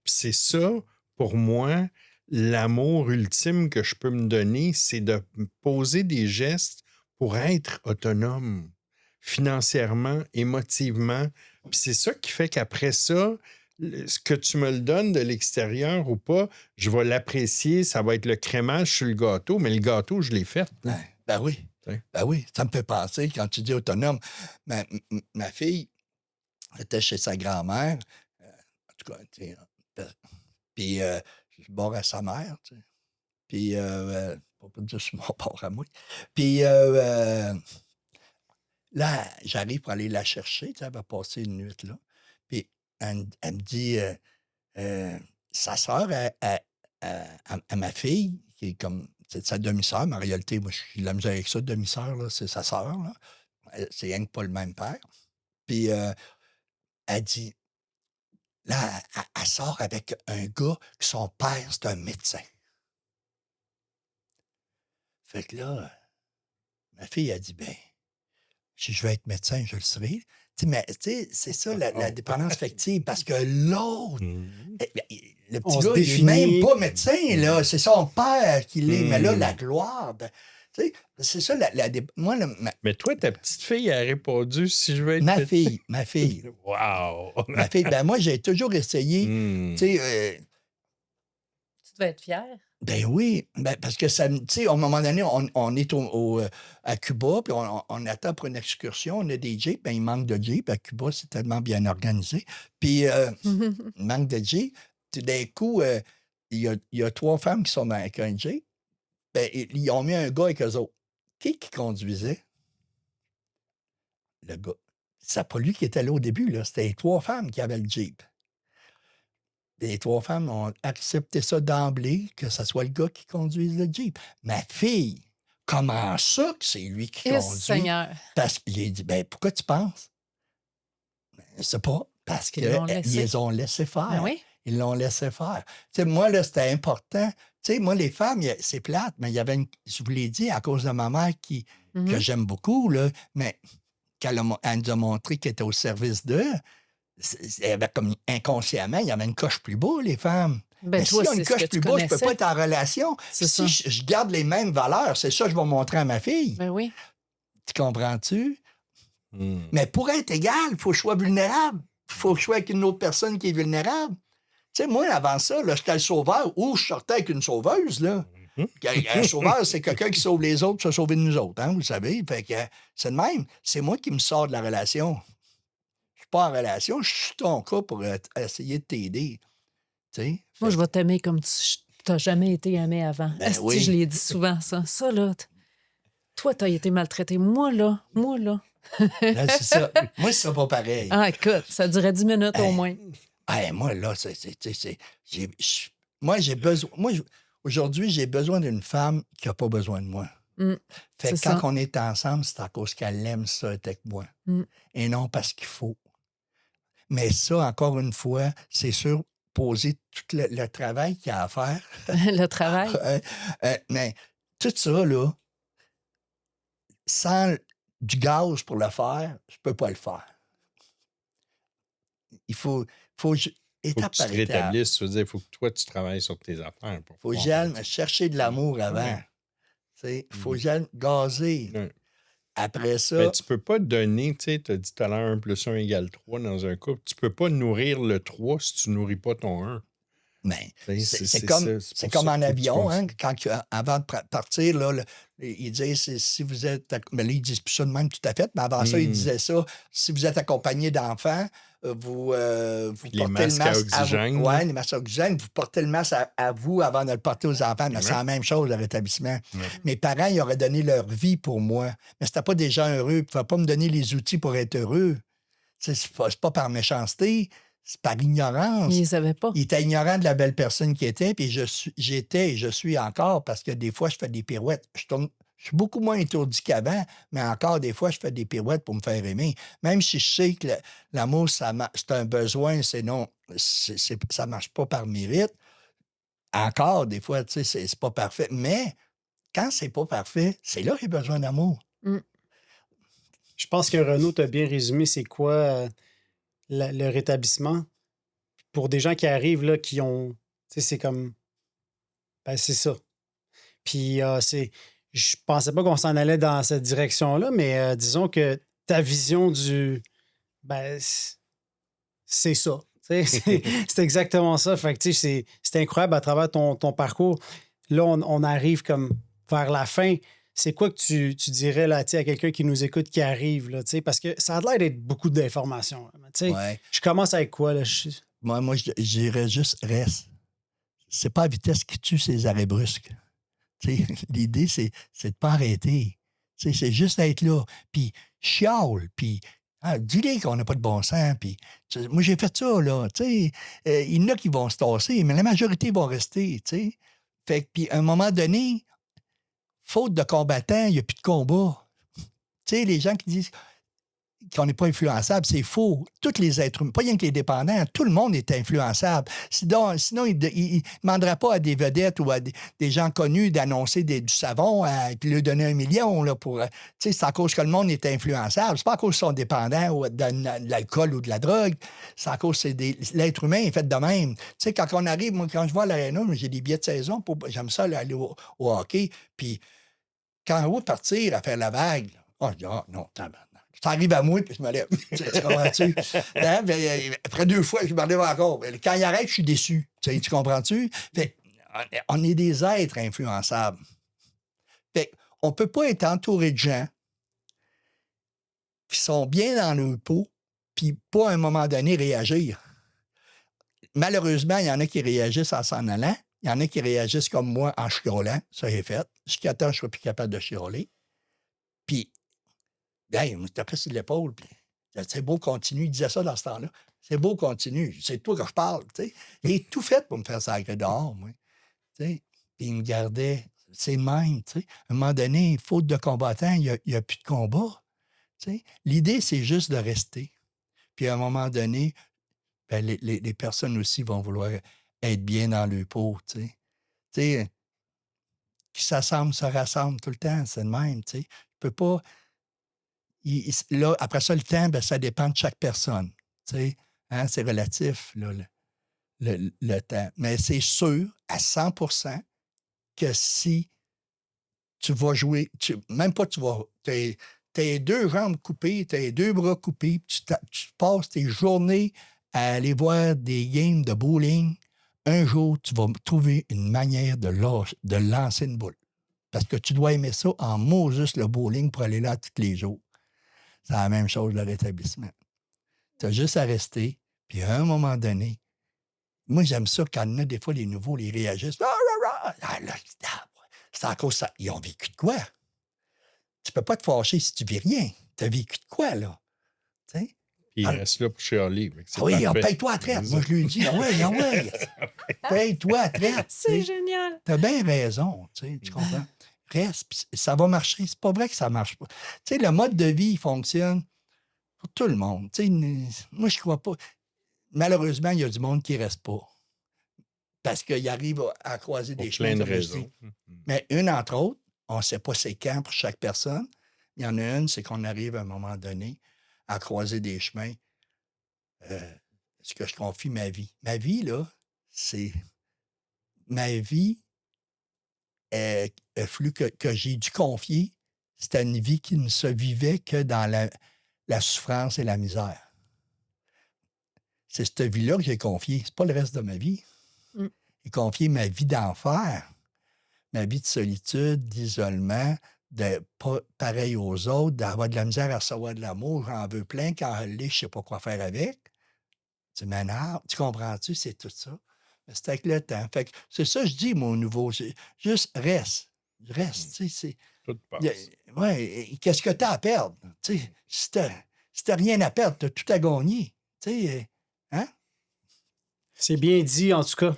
Puis c'est ça, pour moi, l'amour ultime que je peux me donner, c'est de me poser des gestes pour être autonome, financièrement, émotivement. Puis c'est ça qui fait qu'après ça, ce que tu me le donnes de l'extérieur ou pas, je vais l'apprécier, ça va être le crémage sur le gâteau, mais le gâteau, je l'ai fait. Ben oui. Ouais. Ben oui. Ça me fait penser, quand tu dis autonome, ma fille était chez sa grand-mère. En tout cas, tu sais, puis je bord à sa mère, tu sais. Puis, pas dire sur mon bord à moi. Puis là, j'arrive pour aller la chercher, tu sais, elle va passer une nuit là. Puis elle me dit, sa sœur à ma fille, qui est comme, c'est sa demi-sœur, mais en réalité, moi, je suis de la misère avec ça, demi-sœur, là, c'est sa sœur, là. C'est rien que pas le même père. Puis elle dit, là, elle sort avec un gars que son père, c'est un médecin. Fait que là, ma fille a dit, ben, si je veux être médecin, je le serai. Tu sais, mais tu sais, c'est ça, la dépendance affective, parce que l'autre, le On petit se gars, il n'est définit. même pas médecin, là. C'est son père qui l'est. Mais là, la gloire, tu sais, c'est ça, moi, Mais toi, ta petite fille a répondu si je veux être. ma fille. Wow! Ma fille, ben moi, j'ai toujours essayé, tu sais, Tu devais être fier. ben oui, ben parce que ça, tu sais, à un moment donné, on est à Cuba, puis on attend pour une excursion, on a des jeeps, ben il manque de jeeps. À Cuba, c'est tellement bien organisé. Puis, il manque de jeeps. Tout d'un coup, il y a 3 femmes qui sont avec un jeep. Ben, ils ont mis un gars avec eux autres. Qui conduisait? Le gars. C'est pas lui qui était là au début, là. C'était les 3 femmes qui avaient le jeep. Les 3 femmes ont accepté ça d'emblée, que ce soit le gars qui conduise le Jeep. Ma fille, comment ça que c'est lui qui conduit? Seigneur. Parce que j'ai dit, ben pourquoi tu penses? Ben, je sais pas. Parce Qu'ils l'ont laissé. qu'ils les ont laissé faire. Ben oui. Ils l'ont laissé faire. Tu sais, moi, là, c'était important. Tu sais, moi, les femmes, c'est plate, mais il y avait je vous l'ai dit, à cause de ma mère que j'aime beaucoup, là, mais elle nous a montré qu'elle était au service d'eux. Il y avait comme inconsciemment, il y avait une coche plus bas, les femmes. Ben, mais toi, s'il y a c'est une ce que coche tu plus bas, je ne peux connaissais. pas être en relation. C'est Si ça. je garde les mêmes valeurs, c'est ça que je vais montrer à ma fille. Ben oui. Tu comprends-tu? Mais pour être égal, il faut que je sois vulnérable. Il faut que je sois avec une autre personne qui est vulnérable. Tu sais, moi, avant ça, là, j'étais le sauveur ou je sortais avec une sauveuse, là. Un sauveur, c'est quelqu'un qui sauve les autres pour se sauver de nous autres, hein, vous le savez. Fait que c'est de même. C'est moi qui me sors de la relation. Je suis pas en relation, je suis ton cas pour essayer de t'aider. Tu sais? Moi, je vais t'aimer comme tu n'as jamais été aimé avant. Ben Esti, oui. je l'ai dit souvent, ça. Ça, là, toi, t'as été maltraité. Moi, là. Là, c'est ça. Moi, c'est pas pareil. Ah, écoute, ça durait 10 minutes au moins. Hey, moi, là, moi, j'ai besoin. Aujourd'hui, j'ai besoin d'une femme qui n'a pas besoin de moi. Fait que c'est quand ça. on est ensemble, c'est à cause qu'elle aime ça être avec moi. Et non parce qu'il faut. Mais ça, encore une fois, c'est sûr, poser tout le travail qu'il y a à faire. Le travail. Mais tout ça, là, sans du gaz pour le faire, je peux pas le faire. Il faut Faut étape que tu par te étape. rétablisses, ça veut dire, il faut que toi, tu travailles sur tes affaires. Faut que j'aille chercher de l'amour avant. Il faut que j'aille gazer. Ouais. Après ça, Mais tu peux pas donner, tu sais, tu as dit tout à l'heure 1 + 1 = 3 dans un couple. Tu peux pas nourrir le 3 si tu nourris pas ton 1. Mais C'est c'est comme, ça, c'est pour comme ça en que tu avion, continues. hein, avant de partir, là, ils disent si vous êtes. Mais là, ils disent plus ça de même tout à fait, mais avant ça, ils disaient ça. Si vous êtes accompagné d'enfants, vous Les portez le masques à masque à vous. oxygène, là. Oui, les masques à oxygène, vous portez le masque à vous avant de le porter aux enfants. Mais c'est Ouais. la même chose, le rétablissement. Ouais. Mes parents, ils auraient donné leur vie pour moi. Mais c'était pas des gens heureux. Ils ne pouvaient pas me donner les outils pour être heureux. C'est pas par méchanceté, c'est par ignorance. Ils ne savaient pas. Il était ignorant de la belle personne qu'il était, puis j'étais et je suis encore, parce que des fois, je fais des pirouettes. Je suis beaucoup moins étourdi qu'avant, mais encore des fois, je fais des pirouettes pour me faire aimer. Même si je sais que l'amour, c'est un besoin, ça ne marche pas par mérite. Encore, des fois, tu sais, c'est pas parfait. Mais quand c'est pas parfait, c'est là qu'il y a besoin d'amour. Je pense que Renaud t'a bien résumé c'est quoi le rétablissement. Pour des gens qui arrivent, là, qui ont. Tu sais, c'est comme. Ben, c'est ça. Puis, je pensais pas qu'on s'en allait dans cette direction-là, mais disons que ta vision du. Ben, c'est ça. Tu sais, c'est exactement ça. Fait que, tu sais, c'est incroyable à travers ton parcours. Là, on arrive comme vers la fin. C'est quoi que tu dirais là, tu sais, à quelqu'un qui nous écoute, qui arrive, là, tu sais, parce que ça a l'air d'être beaucoup d'informations. Tu sais, Ouais. je commence avec quoi? Là? Moi, je dirais juste reste. C'est pas la vitesse qui tue, c'est les arrêts brusques. Tu sais, l'idée, c'est de pas arrêter. Tu sais, c'est juste d'être là. Puis chiale, puis dis-les qu'on n'a pas de bon sens. Puis, moi, j'ai fait ça, là. Tu sais, il y en a qui vont se tasser, mais la majorité vont rester, tu sais. Fait que, puis à un moment donné, faute de combattants, il n'y a plus de combat. Tu sais, les gens qui disent qu'on n'est pas influençable, c'est faux. Tous les êtres humains, pas rien que les dépendants, tout le monde est influençable. Sinon il ne demanderait pas à des vedettes ou à des gens connus d'annoncer du savon et puis lui donner 1 million. Là, pour, c'est à cause que le monde est influençable. C'est pas à cause qu'ils sont dépendants ou de l'alcool ou de la drogue. C'est à cause que l'être humain est fait de même. Tu sais, quand on arrive, moi, quand je vois à l'aréna, j'ai des billets de saison, j'aime ça là, aller au hockey. Puis quand on va partir à faire la vague, je dis, non, ça arrive à moi, puis je me lève. Tu comprends-tu? Hein? Après 2 fois, je me lève encore. Quand il arrête, je suis déçu. Tu comprends-tu? Fait, on est des êtres influençables. Fait, on ne peut pas être entouré de gens qui sont bien dans leur peau, puis pas à un moment donné réagir. Malheureusement, il y en a qui réagissent en s'en allant. Il y en a qui réagissent comme moi en chialant. Ça est fait. Jusqu'à temps, je ne sois plus capable de chialer. Puis, hey, je tapais sur l'épaule, puis c'est beau, continue. Il disait ça dans ce temps-là. C'est beau, continue. C'est de toi que je parle, tu sais. Il est tout fait pour me faire sacrer dehors, moi. Tu sais. Puis il me gardait. C'est le même, tu sais. À un moment donné, faute de combattants, il n'y a plus de combat. Tu sais. L'idée, c'est juste de rester. Puis à un moment donné, ben, les personnes aussi vont vouloir être bien dans leur peau, tu sais. Tu sais, qui s'assemblent, se rassemblent tout le temps, c'est le même, tu sais. Je peux pas... Là, après ça, le temps, ben, ça dépend de chaque personne. Tu sais, hein, c'est relatif, là, le temps. Mais c'est sûr, à 100%, que si tu vas jouer, même pas tu vas, tu as les 2 jambes coupées, tu as les 2 bras coupés, tu passes tes journées à aller voir des games de bowling, un jour, tu vas trouver une manière de lancer une boule. Parce que tu dois aimer ça en Moses, le bowling, pour aller là tous les jours. C'est la même chose, le rétablissement. Tu as juste à rester, puis à un moment donné, moi, j'aime ça quand il y a des fois les nouveaux, les réagissent. C'est à cause de ça. Ils ont vécu de quoi? Tu peux pas te fâcher si tu vis rien. Tu as vécu de quoi, là? Tu sais? Il reste là pour chialer. Oui, paye-toi à traite. Moi, je lui dis, ouais. Paye-toi à traite. C'est génial. Tu as bien raison, tu comprends? Reste, puis ça va marcher. C'est pas vrai que ça marche pas. Tu sais, le mode de vie, il fonctionne pour tout le monde. Tu sais, moi, je crois pas. Malheureusement, il y a du monde qui ne reste pas. Parce qu'il arrive à croiser des chemins. Plein de raisons. Mais une, entre autres, on ne sait pas c'est quand pour chaque personne. Il y en a une, c'est qu'on arrive à un moment donné à croiser des chemins. Est-ce que je confie ma vie? Ma vie, là, c'est... Ma vie, flux que j'ai dû confier, c'était une vie qui ne se vivait que dans la souffrance et la misère. C'est cette vie-là que j'ai confiée. C'est pas le reste de ma vie. J'ai confié ma vie d'enfer, ma vie de solitude, d'isolement, de pas pareil aux autres, d'avoir de la misère à recevoir de l'amour. J'en veux plein. Quand je l'ai, je ne sais pas quoi faire avec. Tu m'énerves. Tu comprends-tu? C'est tout ça. Mais c'est avec le temps. Fait que c'est ça que je dis, mon nouveau. Juste reste. Reste. Tu sais, Tout passe. ouais, qu'est-ce que tu as à perdre? Tu sais, si tu n'as rien à perdre, tu as tout à gagner. Tu sais, hein? C'est bien dit, en tout cas.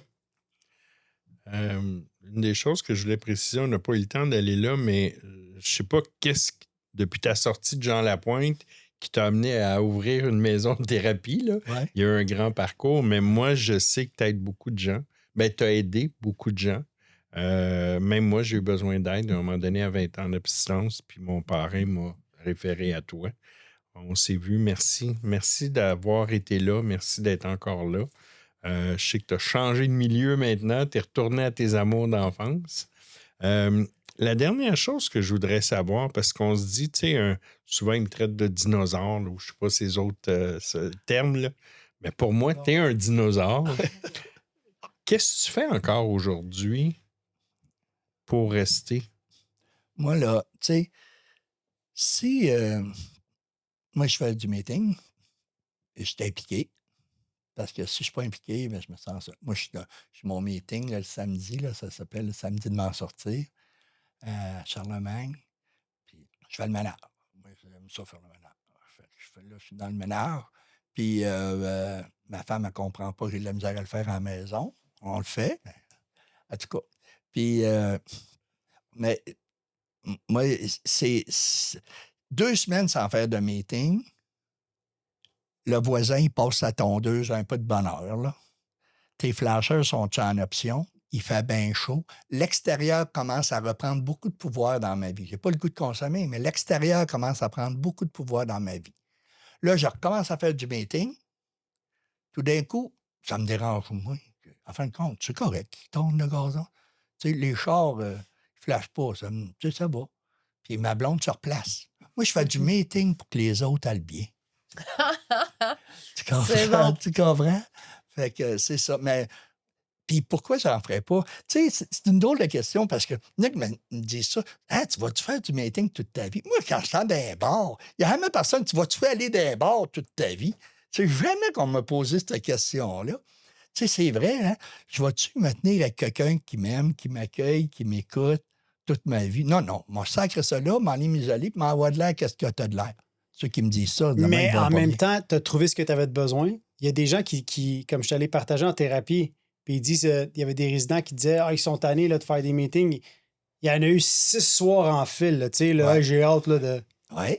Une des choses que je voulais préciser, on n'a pas eu le temps d'aller là, mais je sais pas depuis ta sortie de Jean Lapointe, qui t'a amené à ouvrir une maison de thérapie. Là. Ouais. Il y a eu un grand parcours, mais moi, je sais que tu aides beaucoup de gens. Ben, tu as aidé beaucoup de gens. Même moi, j'ai eu besoin d'aide à un moment donné à 20 ans d'abstinence, puis mon parrain m'a référé à toi. On s'est vu. Merci. Merci d'avoir été là. Merci d'être encore là. Je sais que tu as changé de milieu maintenant. Tu es retourné à tes amours d'enfance. La dernière chose que je voudrais savoir, parce qu'on se dit, tu sais, souvent ils me traitent de dinosaure, là, ou je ne sais pas ces autres termes-là, mais pour moi, tu es un dinosaure. Qu'est-ce que tu fais encore aujourd'hui pour rester? Moi, là, tu sais, si moi, je fais du meeting, et je suis impliqué, parce que si je ne suis pas impliqué, bien, je me sens ça. Moi, je suis mon meeting là, le samedi, là, ça s'appelle le samedi de m'en sortir, à Charlemagne, puis je fais le ménage. Moi, j'aime ça faire le ménage. Je suis dans le ménage, puis ma femme, elle ne comprend pas, j'ai de la misère à le faire à la maison. On le fait, en tout cas. Puis, mais moi, c'est 2 semaines sans faire de meeting. Le voisin, il passe sa tondeuse un peu de bonheur, là. Tes flashers sont en option. Il fait bien chaud. L'extérieur commence à reprendre beaucoup de pouvoir dans ma vie. Je n'ai pas le goût de consommer, mais l'extérieur commence à prendre beaucoup de pouvoir dans ma vie. Là, je recommence à faire du meeting. Tout d'un coup, ça me dérange moins. En fin de compte, c'est correct. Ils tournent le gazon. Tu sais, les chars, ils ne flashent pas. Ça, tu sais, ça va. Puis ma blonde se replace. Moi, je fais du meeting pour que les autres aillent bien. Tu comprends? C'est bon. Tu comprends? Fait que c'est ça. Mais, puis pourquoi j'en ferais pas? Tu sais, c'est une drôle de question parce que Nick me dit ça. Hein, tu vas-tu faire du meeting toute ta vie? Moi, quand je suis dans un bar, il n'y a jamais personne, tu vas-tu aller dans un bar toute ta vie? C'est jamais qu'on m'a posé cette question-là. Tu sais, c'est vrai, hein? Je vais-tu me tenir avec quelqu'un qui m'aime, qui m'accueille, qui m'écoute toute ma vie? Non, non. Mon sacre ça là, m'en aller m'isoler, puis m'envoie de l'air, qu'est-ce que tu as de l'air? Ceux qui me disent ça. Mais en même temps, tu as trouvé ce que tu avais de besoin. Il y a des gens qui comme je t'allais partager en thérapie, puis ils disent, il y avait des résidents qui disaient, ils sont tannés là, de faire des meetings. Il y en a eu 6 soirs en fil, tu sais, là, Ouais. j'ai hâte là, de... Oui.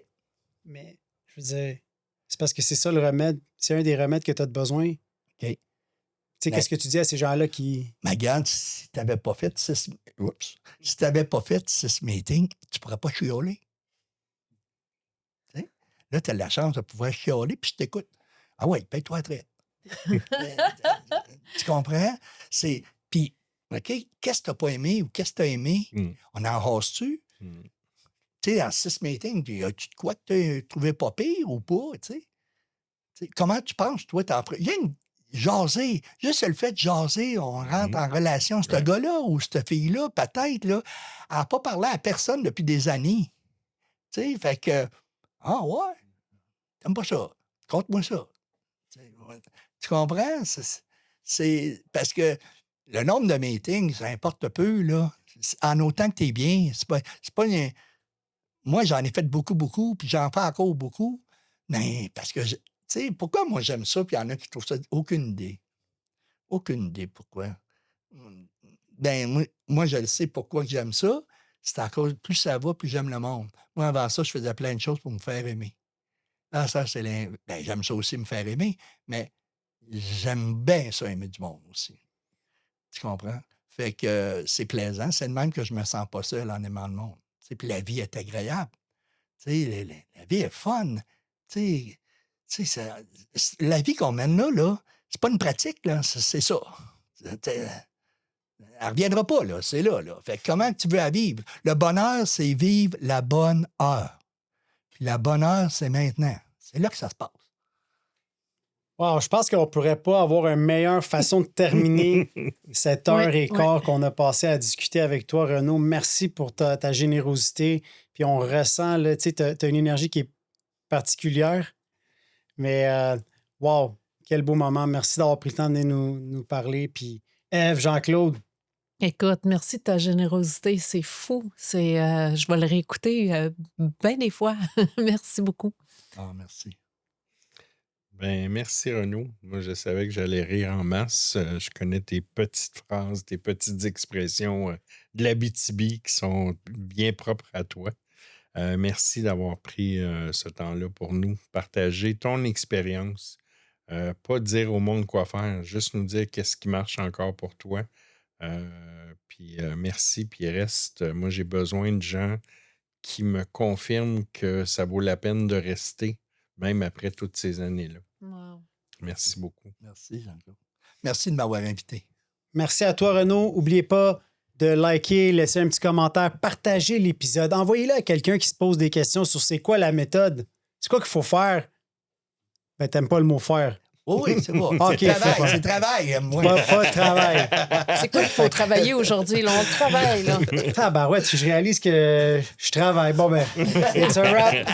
Mais, je veux dire, c'est parce que c'est ça le remède. C'est un des remèdes que tu as de besoin. OK. Tu sais, qu'est-ce que tu dis à ces gens-là qui... Mais regarde, si tu n'avais pas fait 6 meetings, tu ne pourrais pas chialer. T'sais? Là, tu as la chance de pouvoir chialer, puis je t'écoute. Ah oui, paye-toi la traite. Tu comprends? Puis, OK, qu'est-ce que tu n'as pas aimé ou qu'est-ce que tu as aimé? On en rase-tu? Tu sais, en 6 meetings, as-tu de quoi que tu as trouvé pas pire ou pas? Tu sais? Comment tu penses, toi, il y a une jaser. Juste le fait de jaser, on rentre en relation. Ce gars-là ou cette fille-là, peut-être, là, elle n'a pas parlé à personne depuis des années. Tu sais, fait que, ah ouais, t'aimes pas ça, compte-moi ça. Tu comprends? C'est parce que le nombre de meetings, ça importe peu, là. En autant que tu es bien. C'est pas moi, j'en ai fait beaucoup, beaucoup, puis j'en fais encore beaucoup. Mais parce que, tu sais, pourquoi moi j'aime ça, puis il y en a qui trouvent ça, aucune idée. Aucune idée pourquoi. Ben, moi, je le sais pourquoi que j'aime ça. C'est encore, plus ça va, plus j'aime le monde. Moi, avant ça, je faisais plein de choses pour me faire aimer. Ah, ça, c'est ben, j'aime ça aussi, me faire aimer, mais j'aime bien ça, aimer du monde aussi. Tu comprends? Fait que c'est plaisant. C'est de même que je me sens pas seul en aimant le monde. Puis la vie est agréable. La vie est fun. La vie qu'on mène là, c'est pas une pratique, là, c'est ça. Elle ne reviendra pas, là. C'est là. Fait que comment tu veux la vivre? Le bonheur, c'est vivre la bonne heure. Puis la bonne heure, c'est maintenant. C'est là que ça se passe. Wow, je pense qu'on ne pourrait pas avoir une meilleure façon de terminer cette heure et quart qu'on a passé à discuter avec toi, Renaud. Merci pour ta générosité. Puis on ressent, tu as une énergie qui est particulière. Mais wow, quel beau moment. Merci d'avoir pris le temps de nous parler. Puis Ève, Jean-Claude. Écoute, merci de ta générosité. C'est fou. Je vais le réécouter bien des fois. Merci beaucoup. Ah, merci. Ben, merci Renaud. Moi, je savais que j'allais rire en masse. Je connais tes petites phrases, tes petites expressions de l'Abitibi qui sont bien propres à toi. Merci d'avoir pris ce temps-là pour nous partager ton expérience. Pas dire au monde quoi faire, juste nous dire qu'est-ce qui marche encore pour toi. Puis merci, puis reste. Moi, j'ai besoin de gens qui me confirment que ça vaut la peine de rester, même après toutes ces années-là. Wow. Merci beaucoup. Merci, Jean-Claude. Merci de m'avoir invité. Merci à toi, Renaud. N'oubliez pas de liker, laisser un petit commentaire, partager l'épisode. Envoyez-le à quelqu'un qui se pose des questions sur c'est quoi la méthode. C'est quoi qu'il faut faire? Ben, t'aimes pas le mot faire. Oui, c'est bon. OK, C'est travail, moi. Pas de travail. C'est quoi qu'il faut travailler aujourd'hui? Là? On travaille, là. Ah, ben ouais, je réalise que je travaille. Bon, ben, it's a wrap.